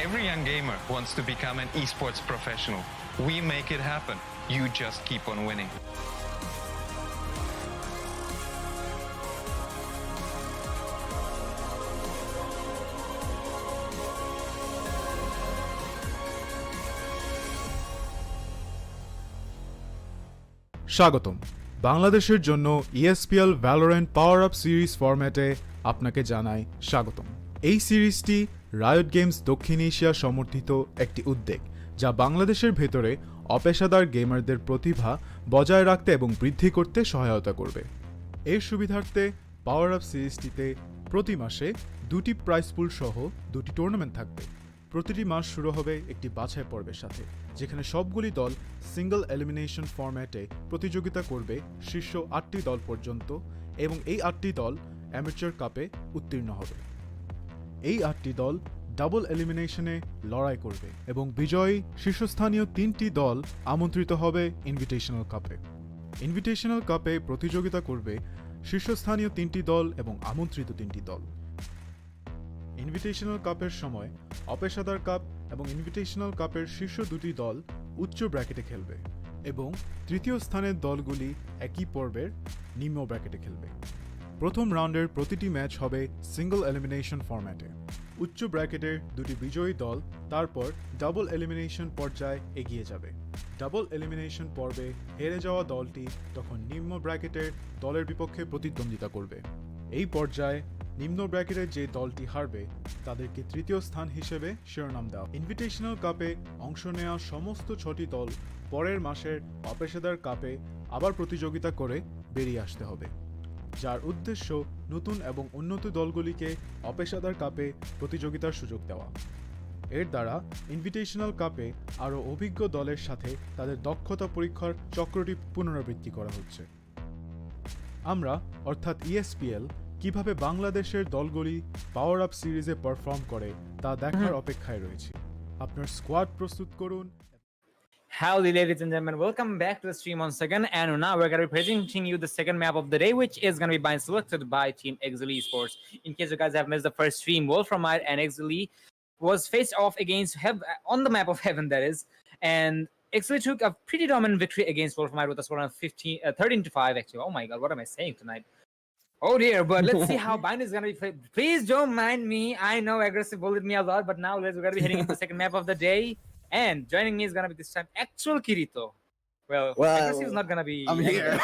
Every young gamer wants to become an esports professional. We make it happen. You just keep on winning. স্বাগতম বাংলাদেশের জন্য ESPL Valorant PowerUp সিরিজ ফরম্যাটে আপনাকে জানাই স্বাগতম। এই সিরিজটি রায়ট গেমস দক্ষিণ এশিয়া সমর্থিত একটি উদ্যোগ যা বাংলাদেশের ভেতরে অপেশাদার গেমারদের প্রতিভা বজায় রাখতে এবং বৃদ্ধি করতে সহায়তা করবে। এর সুবিধার্থে পাওয়ার আপ সিরিজটিতে প্রতি মাসে 2টি প্রাইজ পুল সহ 2টি টুর্নামেন্ট থাকবে। প্রতিটি মাস শুরু হবে একটি বাছাই পর্বের সাথে, যেখানে সবগুলি দল সিঙ্গল এলিমিনেশন ফরম্যাটে প্রতিযোগিতা করবে শীর্ষ 8টি দল পর্যন্ত এবং এই 8টি দল অ্যামেচার কাপে উত্তীর্ণ হবে। এই 8টি দল ডাবল এলিমিনেশনে লড়াই করবে এবং বিজয়ী শীর্ষস্থানীয় 3টি দল আমন্ত্রিত হবে ইনভিটেশনাল কাপে। ইনভিটেশনাল কাপে প্রতিযোগিতা করবে শীর্ষস্থানীয় 3টি দল এবং আমন্ত্রিত 3টি দল। ইনভিটেশনাল কাপের সময় অপেশাদার কাপ এবং ইনভিটেশনাল কাপের শীর্ষ 2টি দল উচ্চ ব্র্যাকেটে খেলবে এবং তৃতীয় স্থানের দলগুলি একই পর্বের নিম্ন ব্র্যাকেটে খেলবে। প্রথম রাউন্ডের প্রতিটি ম্যাচ হবে সিঙ্গল এলিমিনেশন ফরম্যাটে। উচ্চ ব্র্যাকেটের 2টি বিজয়ী দল তারপর ডাবল এলিমিনেশন পর্যায়ে এগিয়ে যাবে। ডাবল এলিমিনেশন পর্বে হেরে যাওয়া দলটি তখন নিম্ন ব্র্যাকেটের দলের বিপক্ষে প্রতিদ্বন্দ্বিতা করবে। এই পর্যায়ে নিম্ন ব্র্যাকেটের যে দলটি হারবে তাদেরকে তৃতীয় স্থান হিসেবে শিরোনাম দেওয়া। ইনভিটেশনাল কাপে অংশ নেওয়া সমস্ত 6টি দল পরের মাসের অপেশাদার কাপে আবার প্রতিযোগিতা করে বেরিয়ে আসতে হবে, যার উদ্দেশ্য নতুন এবং উন্নত দলগুলিকে অপেশাদার কাপে প্রতিযোগিতার সুযোগ দেওয়া। এর দ্বারা ইনভিটেশনাল কাপে আরও অভিজ্ঞ দলের সাথে তাদের দক্ষতা পরীক্ষার চক্রটি পুনরাবৃত্তি করা হচ্ছে। আমরা অর্থাৎ ESPL কিভাবে বাংলাদেশের দলগুলি পাওয়ার আপ সিরিজে পারফর্ম করে তা দেখার অপেক্ষায় রয়েছি। আপনার স্কোয়াড প্রস্তুত করুন। Howdy, ladies and gentlemen. Welcome back to the stream once again. And now we're going to be presenting you the second map of the day, which is going to be selected by Team Exile Esports. In case you guys have missed the first stream, Wolframite and Exile was faced off against on the map of Heaven, that is. And Exile took a pretty dominant victory against Wolframite with a score of 13-5, actually. Oh my god, what am I saying tonight? Oh dear, but let's see how Bind is going to be played. Please don't mind me. I know Aggressive bullied me a lot, but now we're going to be heading into the second map of the day. And joining me is gonna be this time actual Kirito. Well, Aggressive is not gonna be. I'm here.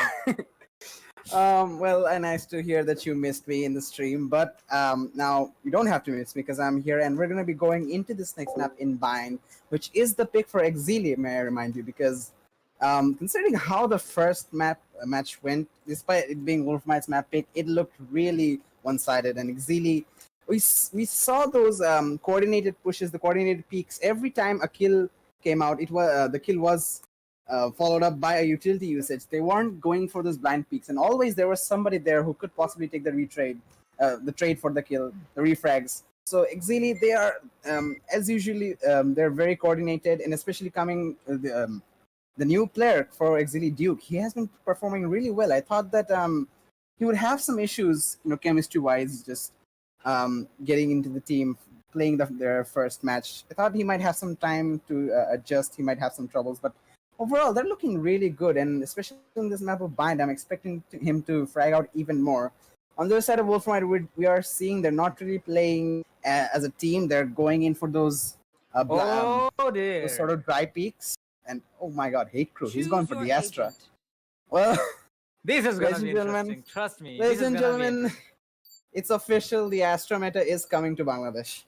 Well, nice to hear that you missed me in the stream, but now you don't have to miss me because I'm here, and we're going to be going into this next map in Bind, which is the pick for Exili, may I remind you, because considering how the first match went, despite it being Wolframite's map pick, it looked really one-sided, and Exili, we saw those coordinated pushes, the coordinated peaks. Every time a kill came out, it was the kill was followed up by a utility usage. They weren't going for those blind peaks, and always there was somebody there who could possibly take the the trade for the kill, the refrags. So Exili, they are as usually they're very coordinated, and especially coming the new player for Exili, Duke. He has been performing really well. I thought that he would have some issues, chemistry wise, just getting into the team, playing their first match. I thought he might have some time to adjust. He might have some troubles, but overall, they're looking really good, and especially in this map of Bind, I'm expecting him to frag out even more. On the other side of Wolframite, we are seeing they're not really playing as a team. They're going in for those, those sort of dry peaks. And oh my god, Hate Crew, he's gone for the Astra. Well, this is going to be gentlemen, interesting. Trust me. ladies and gentlemen, it's official. The Astra meta is coming to Bangladesh.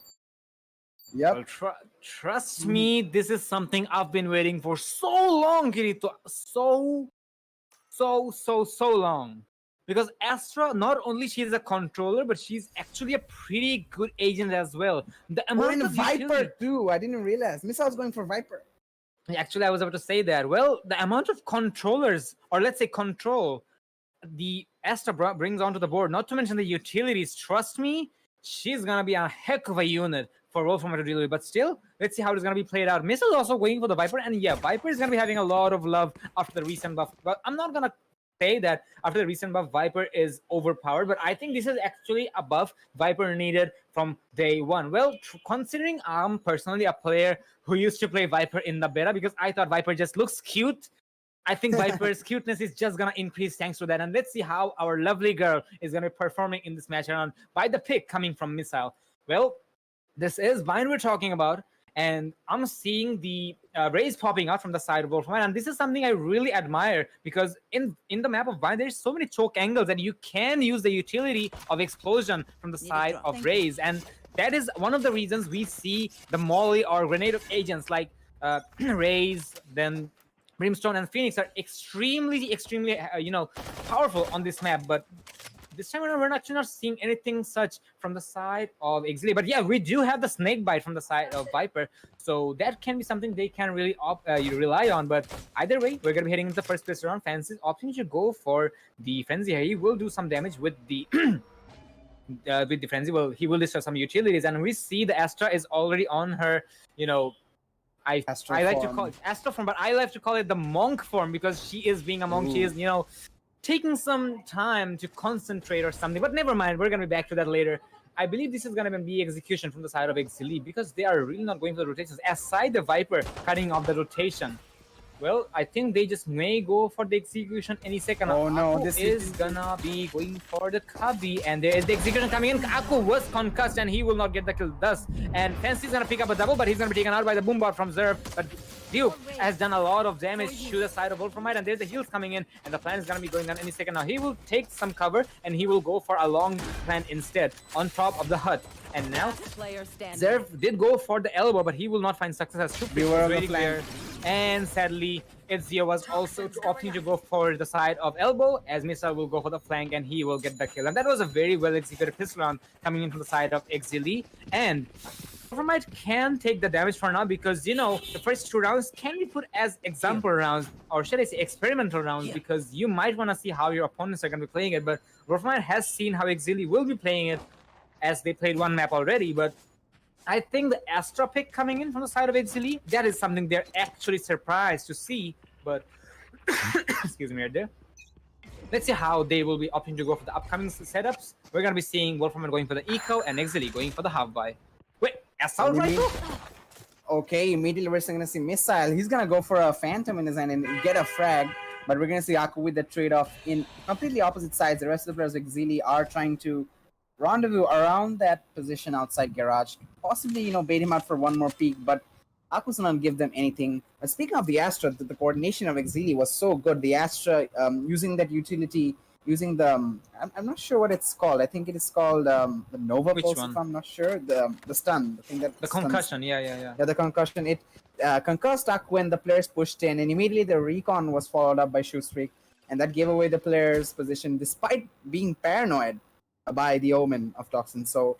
Yep. Well, trust me, this is something I've been waiting for so long, Kirito. So long. Because Astra, not only she's a controller, but she's actually a pretty good agent as well. The amount of Viper too. I didn't realize. Missile was going for Viper. Actually, I was about to say that. Well, the amount of controllers, or let's say control, the Astra brings onto the board, not to mention the utilities, trust me, she's gonna be a heck of a unit for Wolframite to deal with. But still, let's see how it's gonna be played out. Missile is also going for the Viper, and yeah, Viper is gonna be having a lot of love after the recent buff. But I'm not gonna say that after the recent buff, Viper is overpowered, but I think this is actually a buff Viper needed from day one. Well, considering I'm personally a player who used to play Viper in the beta because I thought Viper just looks cute, I think Viper's cuteness is just gonna increase thanks to that. And let's see how our lovely girl is gonna be performing in this match around by the pick coming from Missile. Well, this is Vine we're talking about, and I'm seeing the rays popping out from the side of Wolframite, and this is something I really admire because in the map of Vine, there's so many choke angles that you can use the utility of explosion from the side of rays, and that is one of the reasons we see the molly or grenade of agents like rays, then Brimstone and Phoenix are extremely powerful on this map. But this time around, we're actually not seeing anything such from the side of Exili. But yeah, we do have the snake bite from the side of Viper, so that can be something they can really rely on. But either way, we're gonna be heading into the first place round. Fancy's opting to go for the frenzy here. He will do some damage with the with the frenzy. Well, he will destroy some utilities, and we see the Astra is already on her, I like to call it Astra form, but I like to call it the monk form because she is being a monk. Ooh. She is, taking some time to concentrate or something. But never mind, we're gonna be back to that later. I believe this is gonna be execution from the side of Exili because they are really not going for the rotations. Aside the Viper cutting off the rotation. Well, I think they just may go for the execution any second. Oh no, this is gonna be going for the Cubby, and there is the execution coming in. Aku was concussed and he will not get the kill thus. And Fancy's gonna pick up a double, but he's gonna be taken out by the Boombot from Zerv. But Duke has done a lot of damage to the side of Wolframite, and there's the heals coming in, and the plan is gonna be going on any second now. He will take some cover and he will go for a long plan instead on top of the hut. And now Zerv did go for the elbow, but he will not find success as Shukri is very clear. And sadly, Ezio was also opting to go for the side of elbow, as Missile will go for the flank and he will get the kill. And that was a very well executed pistol round coming in from the side of Exili. And Wolframite can take the damage for now because, the first two rounds can be put as example rounds, or should I say experimental rounds, because you might want to see how your opponents are going to be playing it. But Wolframite has seen how Exili will be playing it as they played one map already. But I think the Astra pick coming in from the side of Exili, that is something they're actually surprised to see. But, excuse me right there. Let's see how they will be opting to go for the upcoming setups. We're going to be seeing Wolframite going for the Eco and Exili going for the half-buy. Wait, Assault Rifle? Okay, immediately we're going to see Missile. He's going to go for a Phantom in his hand and get a frag. But we're going to see Aku with the trade-off in completely opposite sides. The rest of the players of Exili are trying to rendezvous around that position outside garage, possibly bait him out for one more peek, but Aku's not give them anything. But speaking of the Astra, the coordination of Exili was so good. The Astra using that utility, using the I'm not sure what it's called. I think it is called the Nova Which Pulse. one? If I'm not sure, the stun, the thing that The stuns. concussion, yeah. Yeah, the concussion. It concussed Aku when the players pushed in, and immediately the recon was followed up by Shoestreak, and that gave away the player's position despite being paranoid by the Omen of Toxin. So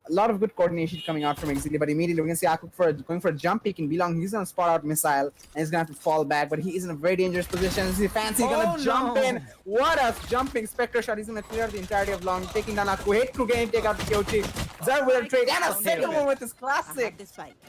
a lot of good coordination coming out from Exili, but immediately we can see Aku going for a jump peek in Belong. He's gonna spot out missile and he's gonna have to fall back, but he is in a very dangerous position. See Fancy gonna jump in. What a jumping Spectre shot. He's gonna clear the entirety of Long, taking down Aku. Hate crew getting take out Kyochi. Zerg with a trade and a second one with his classic.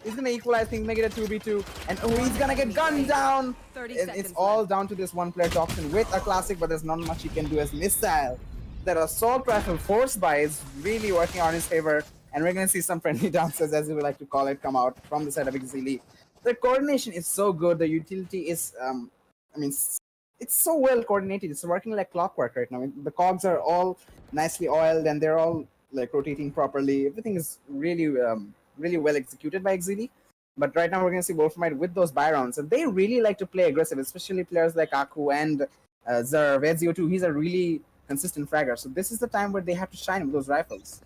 He's gonna equalize things, make it a 2v2, and he's gonna get gunned down. It's all down to this one player Toxin with a classic, but there's not much he can do as missile. That assault rifle force buy is really working out in his favor. And we're going to see some friendly dances, as we would like to call it, come out from the side of Exili. The coordination is so good. The utility is, it's so well coordinated. It's working like clockwork right now. The cogs are all nicely oiled and they're all like rotating properly. Everything is really, really well executed by Exili. But right now we're going to see Wolframite with those buy rounds. And they really like to play aggressive, especially players like Aku and Zerv. Ezio too, he's a really consistent fragger. So this is the time where they have to shine with those rifles.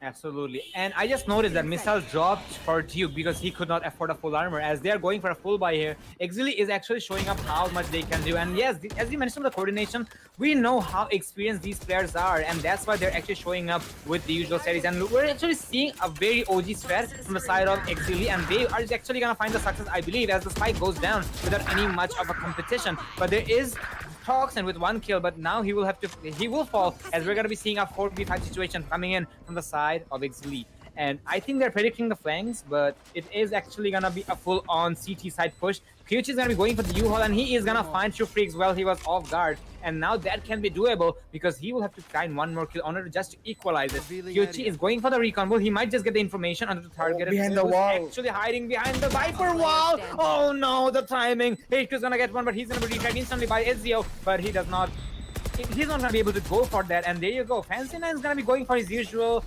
Absolutely. And I just noticed that Missile dropped for Duke because he could not afford a full armor. As they are going for a full buy here, Exili is actually showing up how much they can do. And yes, as you mentioned, the coordination, we know how experienced these players are, and that's why they're actually showing up with the usual series. And we're actually seeing a very OG strat from the side of Exili, and they are actually going to find the success, I believe, as the spike goes down without any much of a competition. But there is Toxin with one kill, but now he will fall, as we're going to be seeing a 4v5 situation coming in from the side of Exili. And I think they're predicting the flanks, but it is actually going to be a full-on CT side push. Kyuchi is going to be going for the U-haul, and he is going to find True Freaks while he was off guard. And now that can be doable because he will have to find one more kill in order just to equalize it. Kyuchi is going for the recon wall. He might just get the information under the target. Behind the wall. Actually hiding behind the Viper wall. Oh no, the timing. HQ is going to get one, but he's going to be retagged instantly by Ezio. But he does not. He's not going to be able to go for that. And there you go. Fancy Man is going to be going for his usual,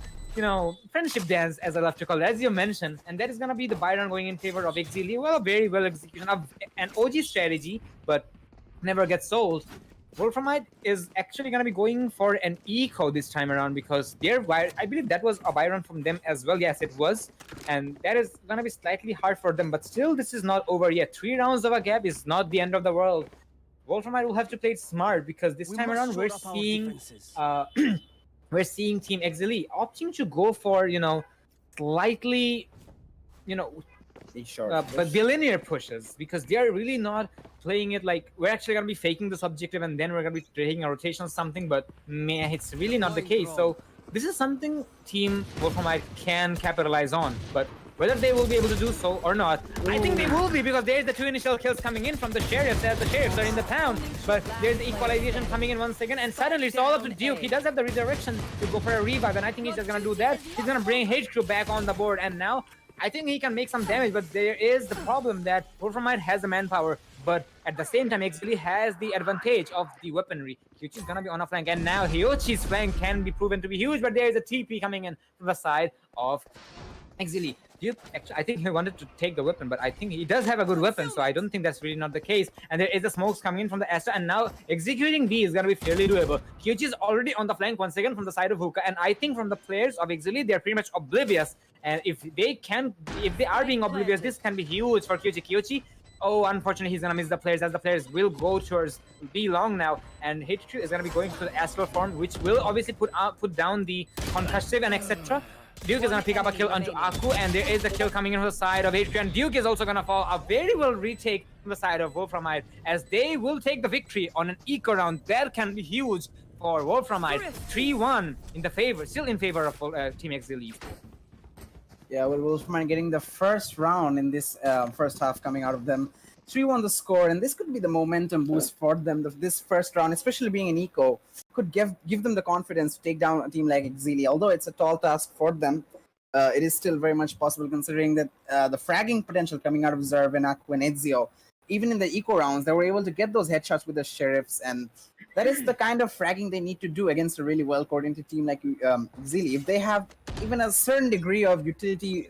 friendship dance, as I love to call it, as you mentioned. And that is going to be the buy round going in favor of Exili. Well, very well execution of an OG strategy, but never gets sold. Wolframite is actually going to be going for an eco this time around because I believe that was a buy round from them as well. Yes, it was. And that is going to be slightly hard for them. But still, this is not over yet. 3 rounds of a gap is not the end of the world. Wolframite will have to play it smart because this time around we're seeing we're seeing Team Exili opting to go for, slightly, but linear pushes because they are really not playing it like we're actually going to be faking this objective and then we're going to be taking a rotation or something, but man, it's really not the case. So this is something Team Wolframite can capitalize on, but whether they will be able to do so or not, I think they will be because there's the 2 initial kills coming in from the Sheriffs as the Sheriffs are in the town, but there's the equalization coming in once again, and suddenly it's all up to Duke. He does have the resurrection to go for a revive, and I think he's just going to do that. He's going to bring HQ back on the board, and now I think he can make some damage, but there is the problem that Wolframite has the manpower, but at the same time, Exili has the advantage of the weaponry. Kyuchi is going to be on a flank, and now Hyochi's flank can be proven to be huge, but there is a TP coming in from the side of Exili. Actually, I think he wanted to take the weapon, but I think he does have a good weapon, so I don't think that's really not the case. And there is the smokes coming in from the Astra, and now executing B is going to be fairly doable. Kyuchi is already on the flank once again from the side of Hookah, and I think from the players of Exili, they're pretty much oblivious. And if they are being oblivious, this can be huge for Kyuchi. Oh, unfortunately, he's going to miss the players as the players will go towards B long now. And HQ is going to be going to the Astral form, which will obviously put down the concussive and etc. Duke is going to pick up a kill onto Aku, and there is a kill coming in from the side of HQ, and Duke is also going to fall. A very well retake from the side of Wolframite, as they will take the victory on an eco round. That can be huge for Wolframite. 3-1 still in favor of Team Exili. Yeah, well, Wolframite getting the first round in this first half coming out of them. 3-1 the score, and this could be the momentum boost for them. This first round, especially being an eco, could give them the confidence to take down a team like Exili. Although it's a tall task for them, it is still very much possible considering that the fragging potential coming out of Zerv and Aku and Ezio. Even in the eco rounds, they were able to get those headshots with the Sheriffs, and that is the kind of fragging they need to do against a really well-coordinated team like Exili. If they have even a certain degree of utility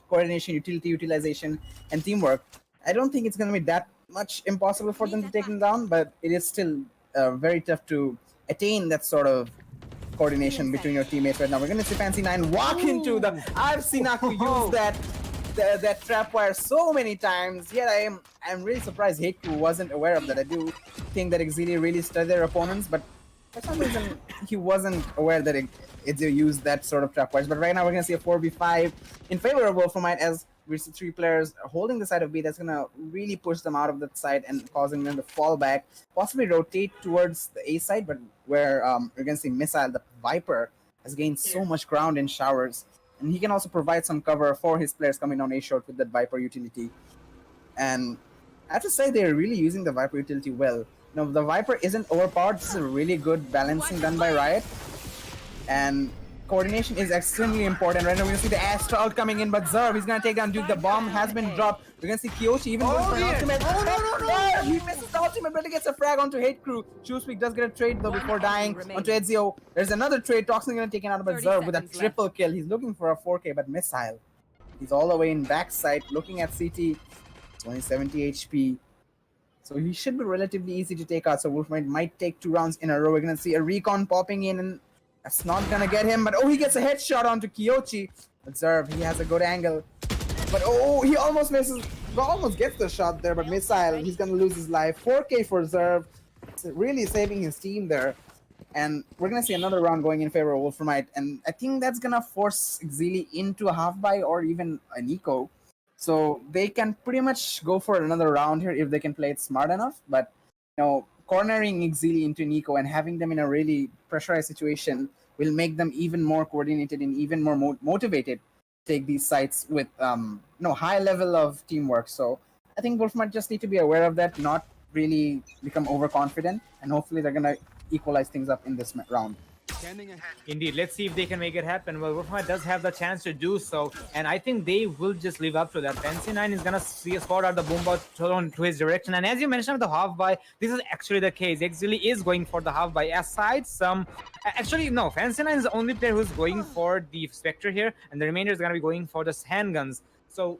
coordination, utility, utilization, and teamwork. I don't think it's going to be that much impossible for them to take them down, but it is still very tough to attain that sort of coordination between your teammates right now. We're going to see Fancy 9 walk into the... I've seen Aku use that trap wire so many times, yet I'm really surprised Heiku wasn't aware of that. I do think that Exili really studied their opponents, but for some reason he wasn't aware that Ezio used that sort of trap wires. But right now we're going to see a 4v5 in favor of Wolframite, as we see 3 players holding the side of B. That's going to really push them out of that side and causing them to fall back, possibly rotate towards the A side, but where we're going to see Missile, the Viper, has gained so much ground in showers. And he can also provide some cover for his players coming down A short with that Viper utility. And I have to say they're really using the Viper utility well. No, the Viper isn't overpowered. This is a really good balancing done by Riot. And coordination is extremely important. Right now we're going to see the Astral coming in, but Zerv, he's going to take down Duke. The bomb has been dropped. We're going to see Kyoshi even going for an ultimate. No! He misses the ultimate, but he gets a frag onto Hate Crew. Shoespeak does get a trade though before dying onto Ezio. There's another trade. Toxin going to take it out, but Zerv with a triple kill. He's looking for a 4K, but Missile. He's all the way in backside, looking at CT. It's only 70 HP. So he should be relatively easy to take out. So Wolframite might take 2 rounds in a row. We're going to see a recon popping in, and that's not going to get him. But he gets a headshot onto Kyoshi. But Zerv, he has a good angle. But he almost misses. Almost gets the shot there, but Missile, he's going to lose his life. 4K for Zerv. It's really saving his team there. And we're going to see another round going in favor of Wolframite. And I think that's going to force Exili into a half-buy or even an eco. So they can pretty much go for another round here if they can play it smart enough. But, cornering Exili into Nico and having them in a really pressurized situation will make them even more coordinated and even more motivated to take these sites with high level of teamwork. So I think Wolframite just need to be aware of that, not really become overconfident, and hopefully they're going to equalize things up in this round. Indeed, let's see if they can make it happen. Well, Wolframite does have the chance to do so, and I think they will just live up to that. Fancy 9 is gonna see a spot out the boombot thrown to his direction, and as you mentioned with the half-buy, this is actually the case. Exili is going for the half-buy, aside some... Actually, no, Fancy 9 is the only player who's going for the Spectre here, and the remainder is gonna be going for the handguns. So,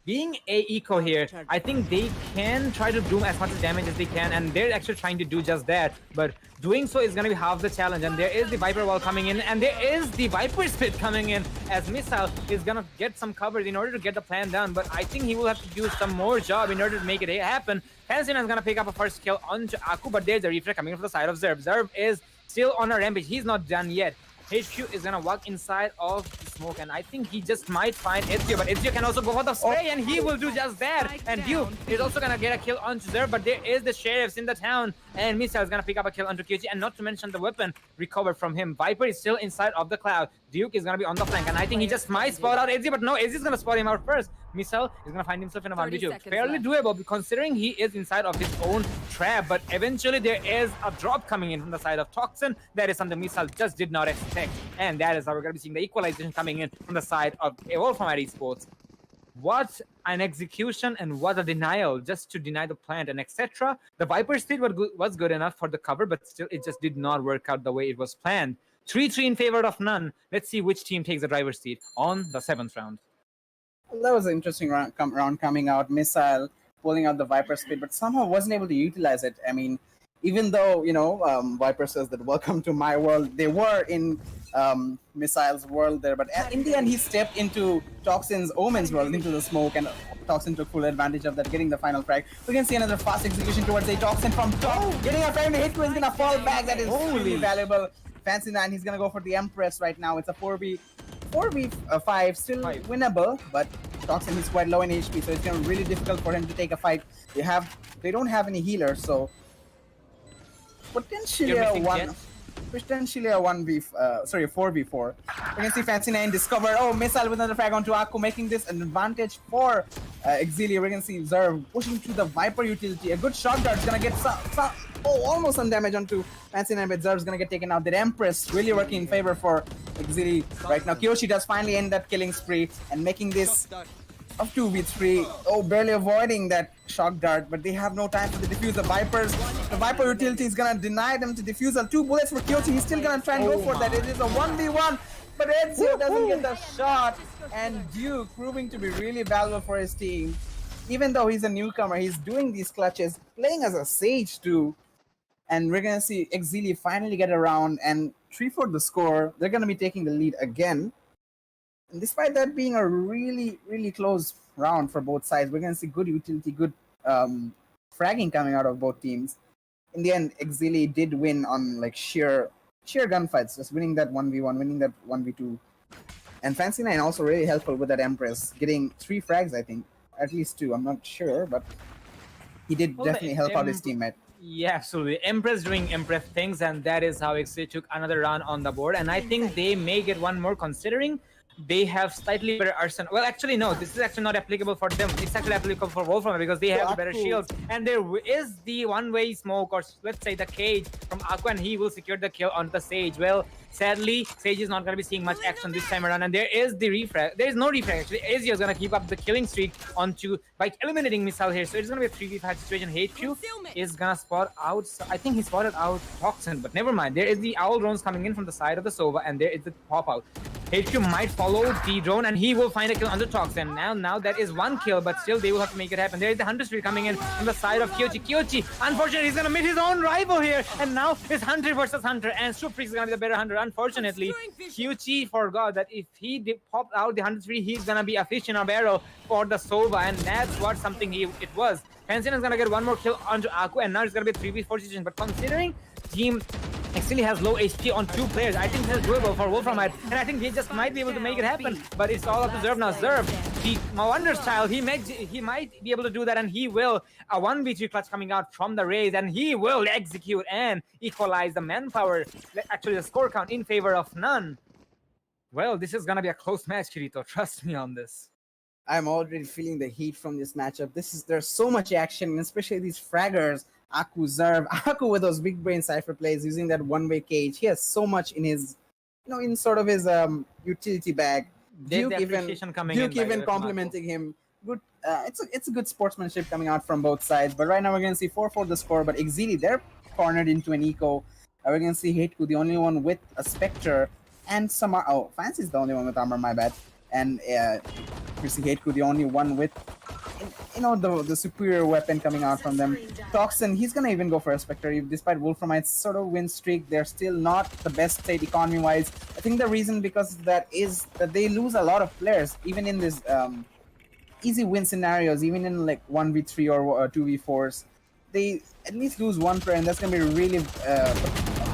being a eco here, I think they can try to do as much damage as they can, and they're actually trying to do just that. But doing so is going to be half the challenge, and there is the Viper wall coming in, and there is the Viper Spit coming in, as Missile is going to get some cover in order to get the plan done. But I think he will have to do some more job in order to make it happen. Fancy9 is going to pick up a first kill onto Aku, but there's a reflect coming from the side of Zerv. Zerv is still on a rampage. He's not done yet. HQ is gonna walk inside of the smoke, and I think he just might find Ezio, but Ezio can also go for the spray, and he will do just that. And Duke is also gonna get a kill onto Zerv, but there is the sheriffs in the town, and Missile is gonna pick up a kill onto Kyoji, and not to mention the weapon recovered from him. Viper is still inside of the cloud. Duke is gonna be on the flank, and I think he just might spot out Ezio, but no, Ezio's gonna spot him out first. Missile is gonna find himself in a 1v2. Fairly doable, considering he is inside of his own trap, but eventually there is a drop coming in from the side of Toxin. That is something Missile just did not expect, and that is how we're gonna be seeing the equalization coming in from the side of Wolframite Esports. What an execution and what a denial, just to deny the plant and etc. The Viper speed was good enough for the cover, but still it just did not work out the way it was planned. 3-3 in favor of none. Let's see which team takes the driver's seat on the 7th round. Well, that was an interesting round coming out. Missile pulling out the Viper speed, but somehow wasn't able to utilize it. I mean, even though, Viper says that welcome to my world, they were in Missile's world there, but in the end he stepped into Toxin's Omen's world, into the smoke, and Toxin took full advantage of that, getting the final frag. We can see another fast execution towards a Toxin from top, getting a frag to hit, is gonna fall back. That is really valuable. Fancy 9, he's gonna go for the Empress right now. It's a 4v5, still winnable, but Toxin is quite low in HP, so it's gonna be really difficult for him to take a fight. They don't have any healers, so potentially a 4v4. We can see Fancy 9 discover. Missile with another frag onto Aku, making this an advantage for Exili. We're gonna see Zerv pushing through the Viper utility. A good shot dart is gonna get almost some damage onto Fancy 9, but Zerv's gonna get taken out. The Empress really working in favor for Exili right now. Kyoshi does finally end that killing spree and making this a 2v3. Barely avoiding that shock dart, but they have no time for the defuse. The Viper utility is gonna deny them to defuse. 2 bullets for Kyoshi. He's still gonna try and go for that. It is a 1v1. But Ezio doesn't get the shot, and Duke proving to be really valuable for his team. Even though he's a newcomer, he's doing these clutches, playing as a Sage too. And we're gonna see Exili finally get around and 3-4 the score. They're gonna be taking the lead again. And despite that being a really, really close round for both sides, we're gonna see good utility, good fragging coming out of both teams. In the end, Exili did win on like sheer gunfights, just winning that 1v1, winning that 1v2. And Fancy9 also really helpful with that Empress, getting 3 frags, I think. At least 2, I'm not sure, but he did definitely help out his teammate. Yeah, absolutely. Empress doing Empress things, and that is how Exili took another round on the board. And I think they may get one more, considering they have slightly better arsenal. Well, actually, no, this is actually not applicable for them. It's actually applicable for Wolframite because they have the better shields. And there is the one-way smoke, or let's say the cage from Aqua, and he will secure the kill onto the Sage. Well, sadly, Sage is not going to be seeing much action this time around, and there is the refrag. There is no refrag, actually. Ezio is going to keep up the killing streak by eliminating Missile here. So it's going to be a 3v5 situation. HQ is going to spot out. I think he spotted out Toxin, but never mind. There is the Owl drones coming in from the side of the Sova, and there is the pop-out. HQ might follow the drone, and he will find a kill on the Toxin. Now that is 1 kill, but still they will have to make it happen. There is the Hunter Streak coming in from the side of Kyochi. Kyochi, unfortunately, he's going to meet his own rival here, and now it's Hunter versus Hunter, and Supri is going to be the better Hunter. Unfortunately, Kyochi forgot that if he popped out the 103, he's going to be a fish in a barrel for the Sova, and that's what it was. Fansin is going to get one more kill onto Aku, and now it's going to be a 3v4 situation. But considering Team Exili has low HP on 2 players, I think this is doable for Wolframite, and I think they just might be able to make it happen. But it's all up to Zerv now. Zerv, the Wonders child, he might be able to do that, and he will. A 1v3 clutch coming out from the Raze, and he will execute and equalize the manpower, actually the score count, in favor of none. Well, this is going to be a close match, Kirito. Trust me on this. I'm already feeling the heat from this matchup. There's so much action, and especially these fraggers. Aku, Zerv, Aku with those big brain cipher plays using that one-way cage. He has so much in his, in sort of his utility bag. Duke even complimenting him. Good. It's a good sportsmanship coming out from both sides. But right now we're gonna see 4-4 the score. But Exili, they're cornered into an eco. We're gonna see Hateku, the only one with a Spectre, and some. Oh, Fancy's the only one with armor. My bad. And we see Hateku, the only one with, the superior weapon coming out from them. Toxin, he's gonna even go for a Spectre. Despite Wolframite's sort of win streak, they're still not the best state economy-wise. I think the reason because of that is that they lose a lot of players, even in this easy win scenarios, even in like 1v3 or 2v4s. They at least lose one player, and that's gonna be really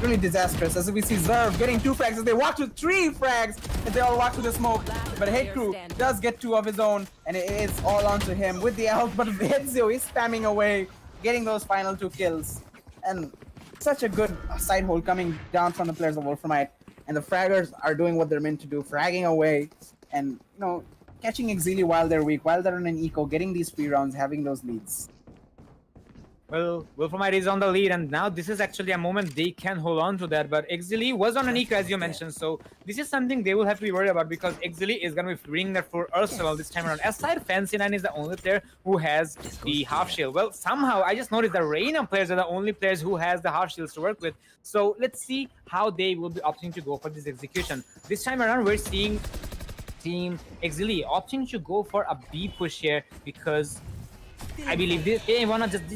really disastrous. As we see Zerv getting 2 frags, as they walk to 3 frags, as they all walk to the smoke. But Hateku does get 2 of his own, and it is all onto him with the ult. But Ezio is spamming away, getting those final 2 kills. And such a good side hold coming down from the players of Wolframite. And the fraggers are doing what they're meant to do, fragging away, and catching Exili while they're weak, while they're on an eco, getting these free rounds, having those leads. Well, Wolframite is on the lead, and now this is actually a moment they can hold on to that. But Exili was on an eco, as you mentioned, so this is something they will have to be worried about, because Exili is going to be bringing that for Arsenal this time around. Aside, Fancy9 is the only player who has the half shield. Well, somehow I just noticed the Reina players are the only players who has the half shields to work with. So let's see how they will be opting to go for this execution. This time around, we're seeing Team Exili opting to go for a B push here, because I believe they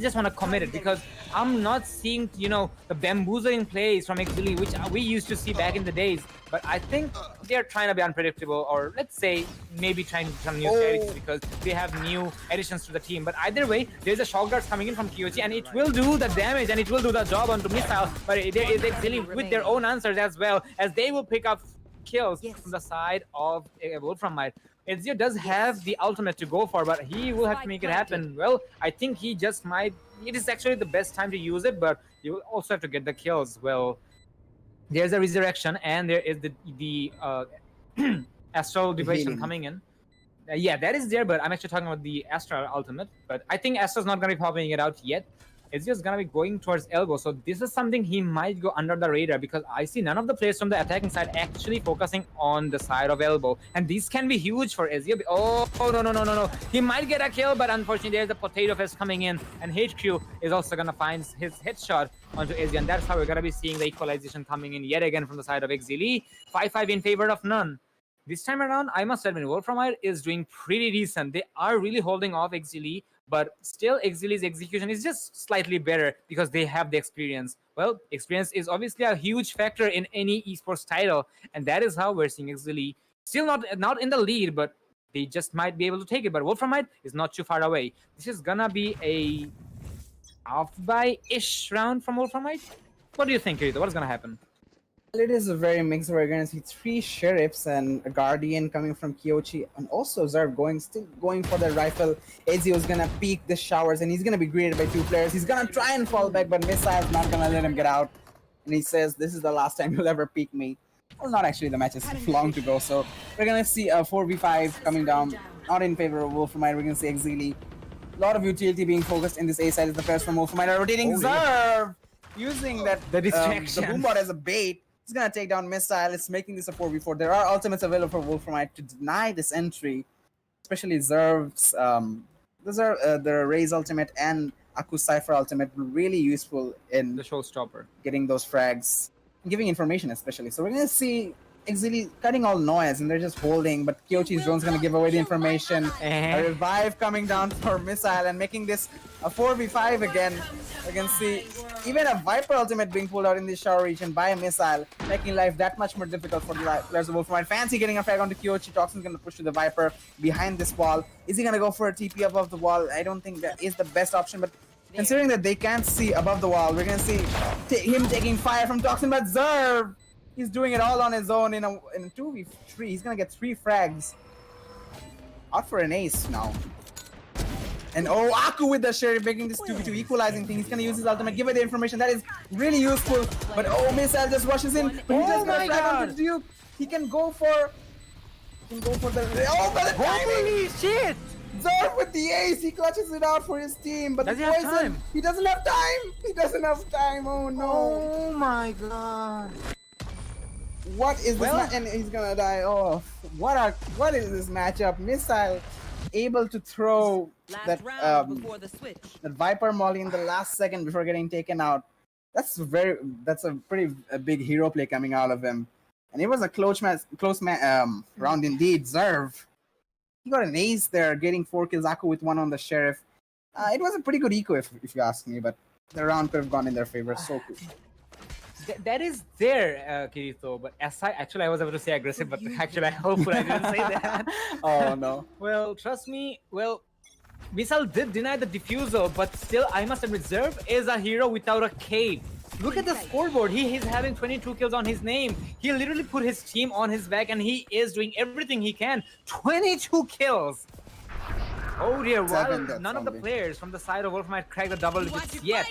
just want to commit it, because I'm not seeing the bamboozling plays from Exili, which we used to see back in the days. But I think they're trying to be unpredictable, or let's say maybe trying to do some new strategies because they have new additions to the team. But either way, there's a shock darts coming in from Kyochi, and it will do the damage and it will do the job onto Missile. But there is Exili with their own answers as well, as they will pick up kills from the side of Wolframite. Ezio does have the ultimate to go for, but he will have to make it happen. Well, I think he just might. It is actually the best time to use it, but you will also have to get the kills. Well, there's a resurrection, and there is the astral deviation coming in. Yeah, that is there, but I'm actually talking about the astral ultimate. But I think Astra's not going to be popping it out yet. it's just gonna be going towards elbow. So this is something he might go under the radar, because I see none of the players from the attacking side actually focusing on the side of elbow, and these can be huge for Ezio. Oh no, he might get a kill, but unfortunately there's a potato fest coming in, and HQ is also gonna find his headshot onto Ezio, and that's how we're gonna be seeing the equalization coming in yet again from the side of Exili. 5-5 in favor of none. This time around, I must admit, Wolframite is doing pretty decent. They are really holding off Exili, but still Exili's execution is just slightly better because they have the experience. Well, experience is obviously a huge factor in any esports title, and that is how we're seeing Exili still not in the lead, but they just might be able to take it. But Wolframite is not too far away. This is gonna be a off-by-ish round from Wolframite. What do you think, Kirito? What's gonna happen? It is a very mixed. We're going to see 3 sheriffs and a guardian coming from Kyochi, and also Zerv still going for the rifle. Ezio is going to peek the showers, and he's going to be greeted by 2 players. He's going to try and fall back, but Missile's not going to let him get out. And he says, "This is the last time you'll ever peek me." Well, not actually. The match is long to go, so we're going to see a 4v5 coming down, not in favor of Wolframite. We're going to see Exili. A lot of utility being focused in this A side as the players from Wolframite are rotating. Zerv using that The distraction. the boombot as a bait. He's gonna take down Missile. It's making this a 4v4. There are ultimates available for Wolframite to deny this entry, especially Zerv's. The Raze ultimate and Aku's Cypher ultimate were really useful in The showstopper. getting those frags, giving information especially. So we're gonna see Exili cutting all noise, and they're just holding. But Kyochi's drone's gonna give away the information. A revive coming down for Missile and making this a 4v5 again. You can see even a Viper ultimate being pulled out in this shower region by a Missile, making life that much more difficult for the players of Wolframite. Fancy getting a frag onto Kyochi. Toxin's gonna push to the Viper behind this wall. Is he gonna go for a TP above the wall? I don't think that is the best option, but considering that they can't see above the wall, we're gonna see him taking fire from Toxin. But Zerv, he's doing it all on his own in a 2v3. He's gonna get 3 frags. Out for an ace now. And oh, Aku with the sheriff making this 2v2 equalizing thing. He's gonna use his ultimate, give it the information. That is really useful. But oh, Missile just rushes in. But he just got a frag onto Duke. He can go for the oh, by the timing! Shit! Zerv with the ace, he clutches it out for his team. But Does the he have poison, time? he doesn't have time. He doesn't have time. Oh no! Oh my god! What is Well- this? And he's gonna die. Oh, what is this matchup? Missile able to throw that before the switch. that Viper Molly in the last second before getting taken out. That's a pretty big hero play coming out of him. And it was a close round indeed. Zerv, he got an ace there, getting 4 kills. Aku with 1 on the sheriff. It was a pretty good eco if you ask me, but the round could have gone in their favor. So cool. That is there, Kirito. But actually, I was able to say aggressive, but actually, I hope I didn't say that. Oh no. Well, trust me. Well, Missile did deny the defusal, but still, I must admit, Zerv is a hero without a cape. Look at the scoreboard. He is having 22 kills on his name. He literally put his team on his back, and he is doing everything he can. 22 kills. Oh dear, well, none of the players from the side of Wolframite cracked the double digits yet.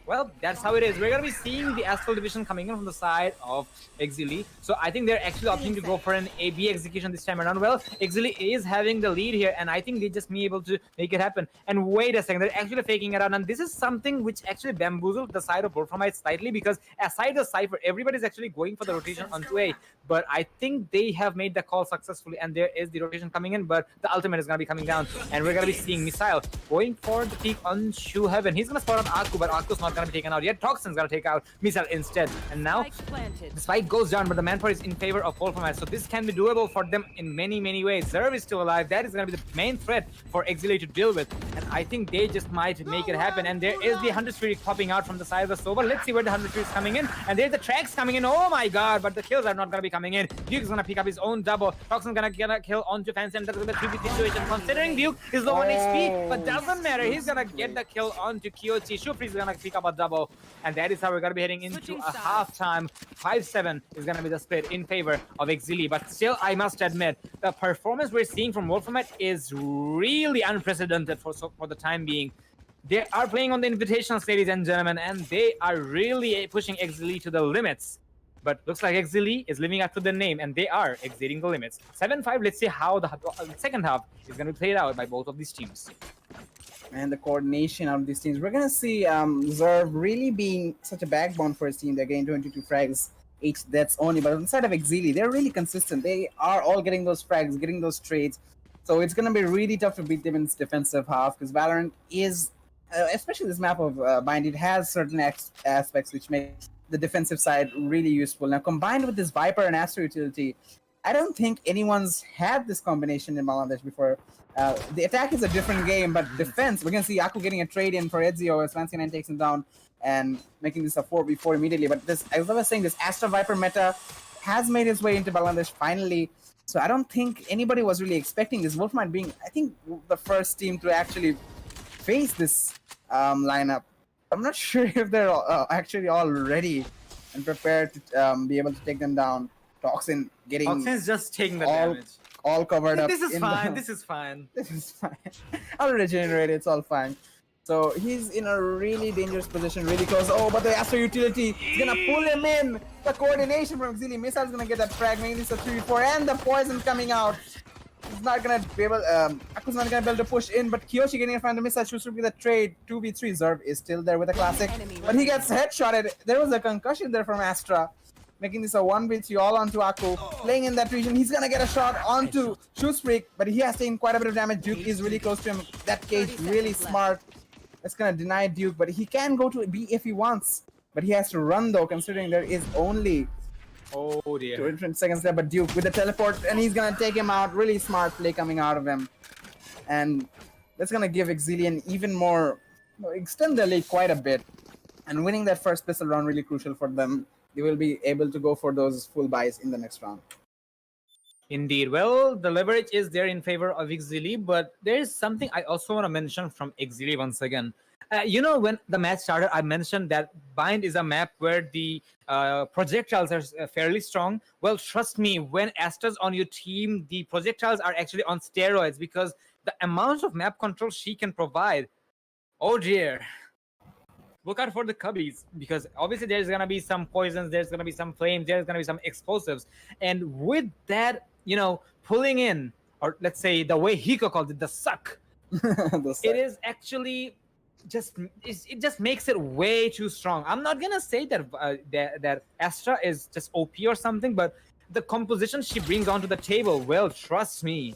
Well, that's how it is. We're going to be seeing the Astral Division coming in from the side of Exili. So I think they're actually opting to go for an AB execution this time around. Well, Exili is having the lead here, and I think they just be able to make it happen. And wait a second, they're actually faking it out. And this is something which actually bamboozled the side of Wolframite slightly, because aside the Cypher, everybody's actually going for the rotation onto A. But I think they have made the call successfully, and there is the rotation coming in, but the ultimate is going to be coming down. And we're going to be seeing Missile going for the peak on Shoe Heaven. He's going to spot on Aku, but Aku's not going to be taken out yet. Toxin's going to take out Missile instead. And now, the spike goes down, but the manpower is in favor of Wolframite. So this can be doable for them in many, many ways. Zerv is still alive. That is going to be the main threat for Exili to deal with. And I think they just might make it happen. And there is the 100 streak popping out from the side of the Sober. Let's see where the 100 streak is coming in. And there's the tracks coming in. Oh my god, but the kills are not going to be coming in. Duke is going to pick up his own double. Toxin's going to get a kill onto Fancy, and that's going to be a 3v3 situation. Considering Duke is low on HP, but doesn't matter. He's going to get the kill onto Kyochi. Shufri is going to pick up a double. And that is how we're going to be heading into a halftime. 5-7 is going to be the split in favor of Exili. But still, I must admit, the performance we're seeing from Wolframite is really unprecedented for the time being. They are playing on the Invitational, ladies and gentlemen, and they are really pushing Exili to the limits. But looks like Exili is living up to the name, and they are exceeding the limits. 7-5, let's see how the second half is going to be played out by both of these teams. and the coordination of these teams. We're gonna see Zerv really being such a backbone for his team. They're getting 22 frags, 8 deaths only. But on the side of Exili, they're really consistent. They are all getting those frags, getting those trades. So it's gonna be really tough to beat them in this defensive half because Valorant is, especially this map of Bind, it has certain aspects which make the defensive side really useful. Now combined with this Viper and Astra utility, I don't think anyone's had this combination in Bangladesh before. The attack is a different game, but defense, we're going to see Aku getting a trade in for Ezio as Fancy9 takes him down and making this a 4v4 immediately. But this, as I was saying, this Astra Viper meta has made its way into Bangladesh finally. So I don't think anybody was really expecting this. Wolframite being, I think, the first team to actually face this lineup. I'm not sure if they're actually all ready and prepared to be able to take them down. Toxin getting Toxin's just taking the damage. All covered up. This is fine. This is fine. This is fine. I'll regenerate. It's all fine. So he's in a really dangerous position, really close. Oh, but the Astro utility is gonna pull him in. The coordination from Exili Missile's gonna get that frag. Maybe this is a 3v4, and the poison coming out. He's not gonna be able. Aku's not gonna be able to push in, but Kiyoshi getting in front of the missile. Should be the trade. 2v3. Zerv is still there with a classic, but he gets headshotted. There was a concussion there from Astra, making this a 1v3 all onto Aku. Playing in that region, he's gonna get a shot onto Shoesfreak, but he has taken quite a bit of damage. Duke is really close to him. That cage really smart. That's gonna deny Duke, but he can go to B if he wants. But he has to run though, considering there is only 20 seconds left. But Duke with the teleport, and he's gonna take him out. Really smart play coming out of him. And that's gonna give Exilian even more, extend the lead quite a bit. And winning that first pistol round really crucial for them. They will be able to go for those full buys in the next round. Indeed. Well, the leverage is there in favor of Exili, but there is something I also want to mention from Exili once again. When the match started, I mentioned that Bind is a map where the projectiles are fairly strong. Well, trust me, when Astra's on your team, the projectiles are actually on steroids because the amount of map control she can provide. Oh dear. Look out for the cubbies, because obviously there's going to be some poisons, there's going to be some flames, there's going to be some explosives. And with that, pulling in, or let's say the way Hiko called it, the suck, it is actually it just makes it way too strong. I'm not going to say that Astra is just OP or something, but the composition she brings onto the table, well, trust me,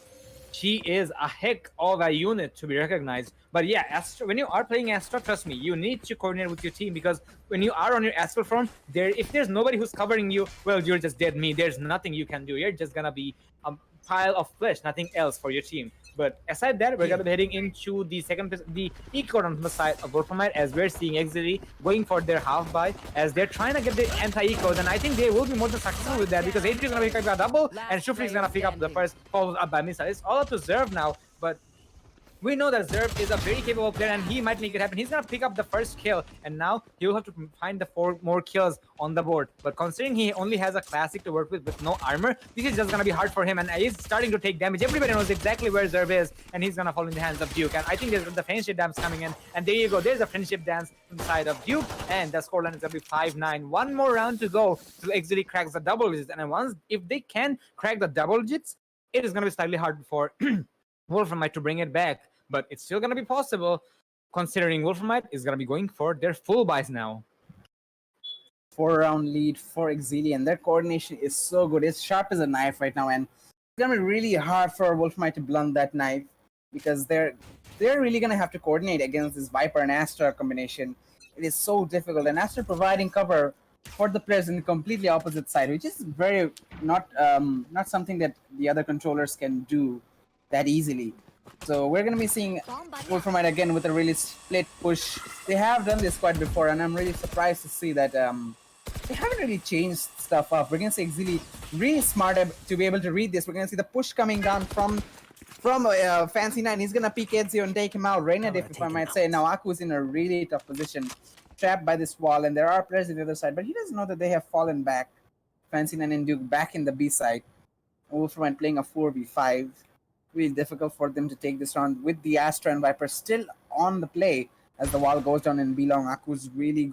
she is a heck of a unit to be recognized. But yeah, Astra, when you are playing Astra, trust me, you need to coordinate with your team, because when you are on your Astral front, if there's nobody who's covering you, well, you're just dead meat. There's nothing you can do. You're just gonna be a pile of flesh, nothing else for your team. But aside that, we're gonna be heading into the the eco on the side of Wolframite, as we're seeing Exili going for their half buy, as they're trying to get the anti-ecos, and I think they will be more than successful with that, because Adri is gonna pick up a double, and Shufri is gonna pick up the first, followed up by Missile. It's all up to Zerv now, but we know that Zerv is a very capable player, and he might make it happen. He's gonna pick up the first kill, and now he'll have to find the 4 more kills on the board. But considering he only has a classic to work with no armor, this is just gonna be hard for him, and he's starting to take damage. Everybody knows exactly where Zerv is, and he's gonna fall in the hands of Duke. And I think there's the friendship dance coming in, and there you go. There's a friendship dance from the side of Duke, and the scoreline is gonna be 5-9. One more round to go till Exili cracks the double digits, and if they can crack the double digits, it is gonna be slightly hard for Wolframite to bring it back. But it's still going to be possible, considering Wolframite is going to be going for their full buys now. 4-round lead for Exili, and their coordination is so good. It's sharp as a knife right now, and it's going to be really hard for Wolframite to blunt that knife, because they're really going to have to coordinate against this Viper and Astra combination. It is so difficult, and Astra providing cover for the players in the completely opposite side, which is very not something that the other controllers can do that easily. So we're going to be seeing Wolframite again with a really split push. They have done this quite before, and I'm really surprised to see that they haven't really changed stuff up. We're going to see Exili really smart to be able to read this. We're going to see the push coming down from Fancy9. He's going to peek Ezio and take him out. Reina, if I might say. Now Aku's in a really tough position, trapped by this wall, and there are players on the other side, but he doesn't know that they have fallen back. Fancy9 and Duke back in the B side. Wolframite playing a 4v5. Really difficult for them to take this round with the Astra and Viper still on the play as the wall goes down in B-Long. Aku's really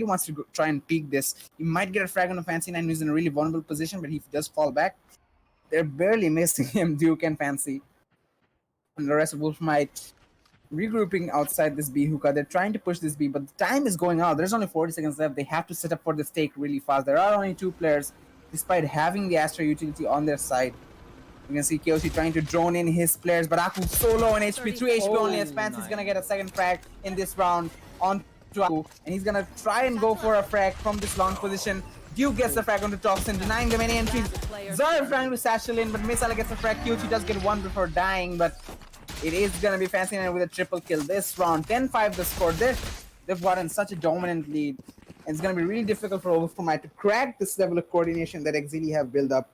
wants to try and peek this. He might get a frag on a Fancy9 who's in a really vulnerable position, but he does fall back. They're barely missing him, Duke and Fancy. And the rest of Wolframite regrouping outside this B hookah. They're trying to push this B, but the time is going out. There's only 40 seconds left. They have to set up for this take really fast. There are only 2 players, despite having the Astra utility on their side. You can see KOC trying to drone in his players, but Aku so low on HP, 3 HP only as Fancy's gonna get a second frag in this round on to Aku, and he's gonna try and go for a frag from this long position. Duke gets the frag onto Toxin, denying them any entries. Zarv trying to satchel in, but Misala gets the frag. QT does get one before dying, but it is gonna be Fancy with a triple kill this round. 10-5 the score. They've gotten such a dominant lead, and it's gonna be really difficult for Wolframite to crack this level of coordination that Exili have built up.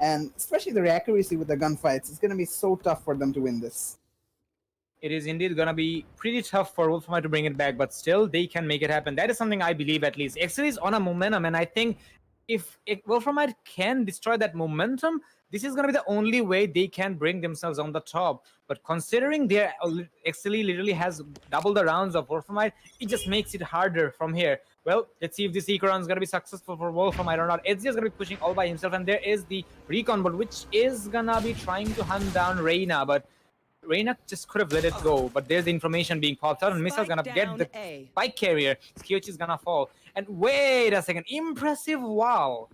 And especially the accuracy with the gunfights, it's going to be so tough for them to win this. It is indeed going to be pretty tough for Wolframite to bring it back, but still they can make it happen. That is something I believe at least. Excel is on a momentum, and I think if Wolframite can destroy that momentum, this is going to be the only way they can bring themselves on the top. But considering their XLE literally has double the rounds of Wolframite, it just makes it harder from here. Well, let's see if this eco run is going to be successful for Wolframite or not. Ezio is going to be pushing all by himself, and there is the recon bot, which is going to be trying to hunt down Reina, but Reina just could have let it go. But there's the information being popped out, and Misa's going to get the spike carrier. Kyochi is going to fall. And wait a second, impressive wow.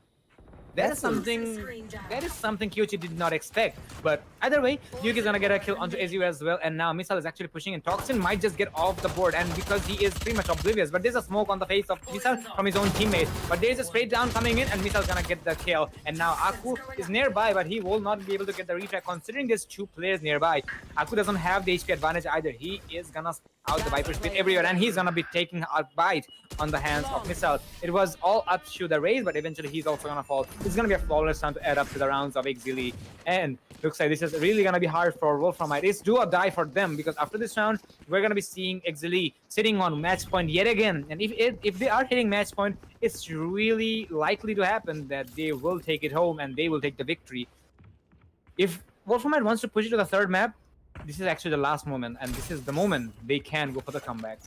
That is something Kyochi did not expect. But either way, Duke is gonna get a kill onto Ezio as well, and now Misal is actually pushing, and Toxin might just get off the board, and because he is pretty much oblivious, but there's a smoke on the face of Misal from his own teammate. But there's a straight down coming in, and Misal's gonna get the kill. And now Aku is nearby, but he will not be able to get the retry considering there's 2 players nearby. Aku doesn't have the HP advantage either. He is gonna out the Viper Spit everywhere, and he's gonna be taking a bite on the hands of Misal. It was all up to the raise, but eventually he's also gonna fall. It's gonna be a flawless round to add up to the rounds of Exili, and looks like this is really gonna be hard for Wolframite. It's do or die for them, because after this round, we're gonna be seeing Exili sitting on match point yet again. And if they are hitting match point, it's really likely to happen that they will take it home and they will take the victory. If Wolframite wants to push it to the 3rd map, this is actually the last moment, and this is the moment they can go for the comeback.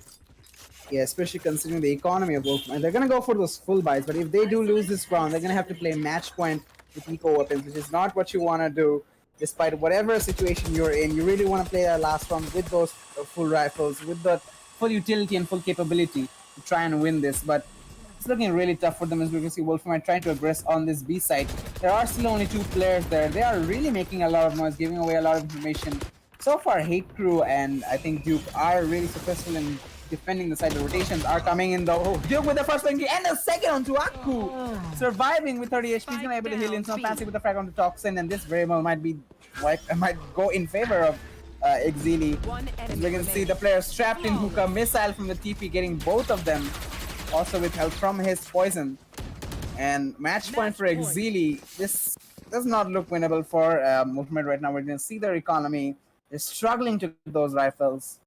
Yeah, especially considering the economy of Wolframite. They're going to go for those full buys, but if they do lose this round, they're going to have to play match point with eco weapons, which is not what you want to do. Despite whatever situation you're in, you really want to play that last round with those full rifles, with the full utility and full capability to try and win this. But it's looking really tough for them, as we can see Wolframite trying to aggress on this B side. There are still only 2 players there. They are really making a lot of noise, giving away a lot of information. So far, Hate Crew and I think Duke are really successful in defending the side. The rotations are coming in though. Duke with the first one and the second onto Aku. Surviving with 30 HP. He's gonna be able to heal in. So Fancy with the frag onto Toxin, and this very well might go in favor of Exili. As we can see the players trapped in hookah. Missile from the TP getting both of them. Also with help from his poison. And match point for Exili. This does not look winnable for Wolframite right now. We're gonna see their economy. They're struggling to get those rifles.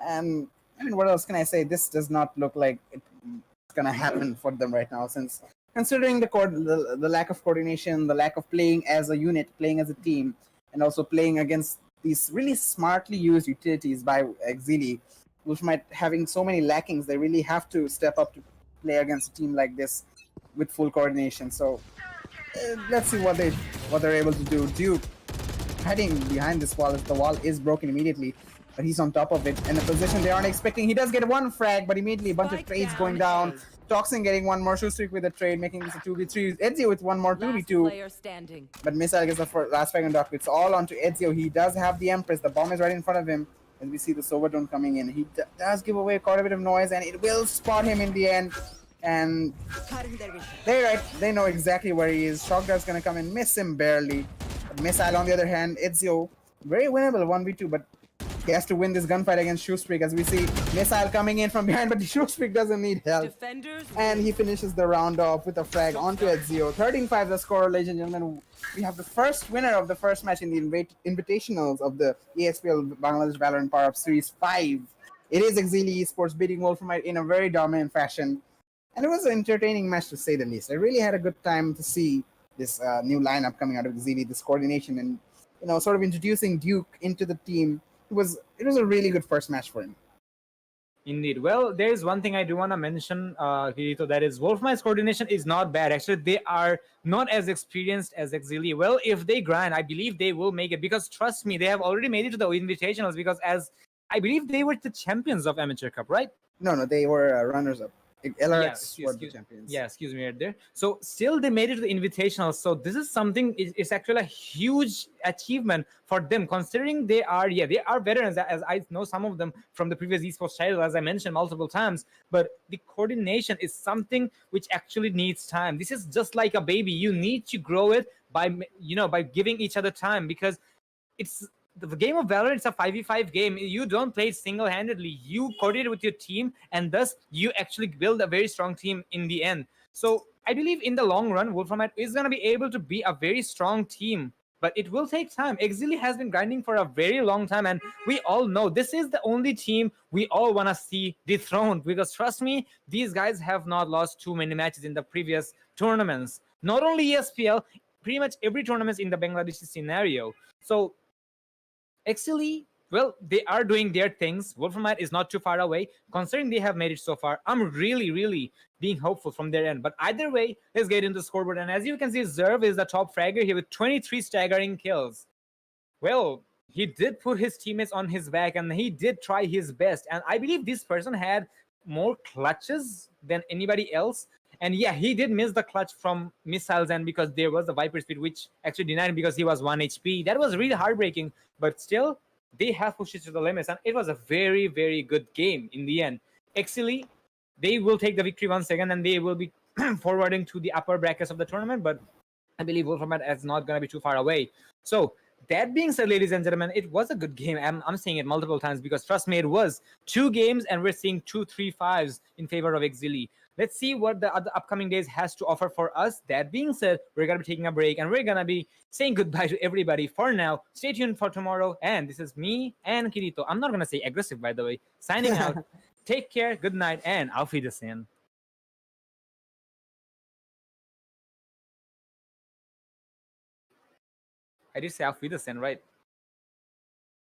And I mean, what else can I say? This does not look like it's gonna happen for them right now, since considering the lack of coordination, the lack of playing as a unit, playing as a team, and also playing against these really smartly used utilities by Exili, Wolframite having so many lackings, they really have to step up to play against a team like this with full coordination. So let's see what they're able to do. Duke hiding behind this wall, as the wall is broken immediately, but he's on top of it in a position they aren't expecting. He does get 1 frag, but immediately a bunch of trades going down. Toxin getting 1 more, Shoestreak with a trade, making this a 2v3. Ezio with 1 more 2v2. But Missile gets the last frag on Doc. It's all onto Ezio. He does have the Empress. The bomb is right in front of him. And we see the Sova drone coming in. He does give away quite a bit of noise, and it will spot him in the end. And they know exactly where he is. Shock Dart's gonna come and miss him barely. But Missile on the other hand, Ezio, very winnable 1v2, but he has to win this gunfight against Shoestreak, as we see Missile coming in from behind, but Shoestreak doesn't need help. And he finishes the round off with a frag onto Ezio. 13-5 the score, ladies and gentlemen. We have the first winner of the first match in the Invitationals of the ESPL Valorant PowerUp Series 5. It is Exili Esports beating Wolframite in a very dominant fashion. And it was an entertaining match, to say the least. I really had a good time to see this new lineup coming out of Exili, this coordination, and sort of introducing Duke into the team. It was a really good first match for him. Indeed. Well, there is one thing I do want to mention, Kirito, that is Wolframite's coordination is not bad. Actually, they are not as experienced as Exili. Well, if they grind, I believe they will make it, because trust me, they have already made it to the Invitationals, because as I believe they were the champions of Amateur Cup, right? No, they were runners-up. LRX excuse, were the excuse- champions. Yeah, excuse me right there. So still they made it to the invitational. So this is something, it's actually a huge achievement for them, considering they are veterans, as I know some of them from the previous esports title, as I mentioned multiple times. But the coordination is something which actually needs time. This is just like a baby. You need to grow it by by giving each other time, because it's the game of Valorant. It's a 5v5 game. You don't play it single-handedly. You coordinate with your team, and thus you actually build a very strong team in the end. So I believe in the long run, Wolframite is going to be able to be a very strong team, but it will take time. Exili has been grinding for a very long time, and we all know this is the only team we all want to see dethroned, because trust me, these guys have not lost too many matches in the previous tournaments. Not only ESPL, pretty much every tournament in the Bangladeshi scenario. So Exili, well, they are doing their things. Wolframite is not too far away. Considering they have made it so far, I'm really, really being hopeful from their end. But either way, let's get into the scoreboard. And as you can see, Zerv is the top fragger here with 23 staggering kills. Well, he did put his teammates on his back, and he did try his best. And I believe this person had more clutches than anybody else. And yeah, he did miss the clutch from missiles, and because there was the Viper speed, which actually denied him because he was 1 HP. That was really heartbreaking, but still, they have pushed it to the limits, and it was a very, very good game in the end. Exili, they will take the victory once again, and they will be forwarding to the upper brackets of the tournament, but I believe Wolframite is not going to be too far away. So, that being said, ladies and gentlemen, it was a good game. I'm saying it multiple times because trust me, it was 2 games, and we're seeing 2-3-5s in favor of Exili. Let's see what the other upcoming days has to offer for us. That being said, we're going to be taking a break, and we're going to be saying goodbye to everybody for now. Stay tuned for tomorrow. And this is me and Kirito. I'm not going to say aggressive, by the way. Signing out. Take care. Good night. And Auf Wiedersehen. I did say Auf Wiedersehen, right?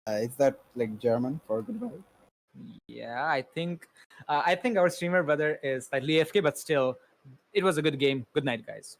Is that like German for goodbye? Yeah, I think our streamer brother is slightly AFK, but still, it was a good game. Good night, guys.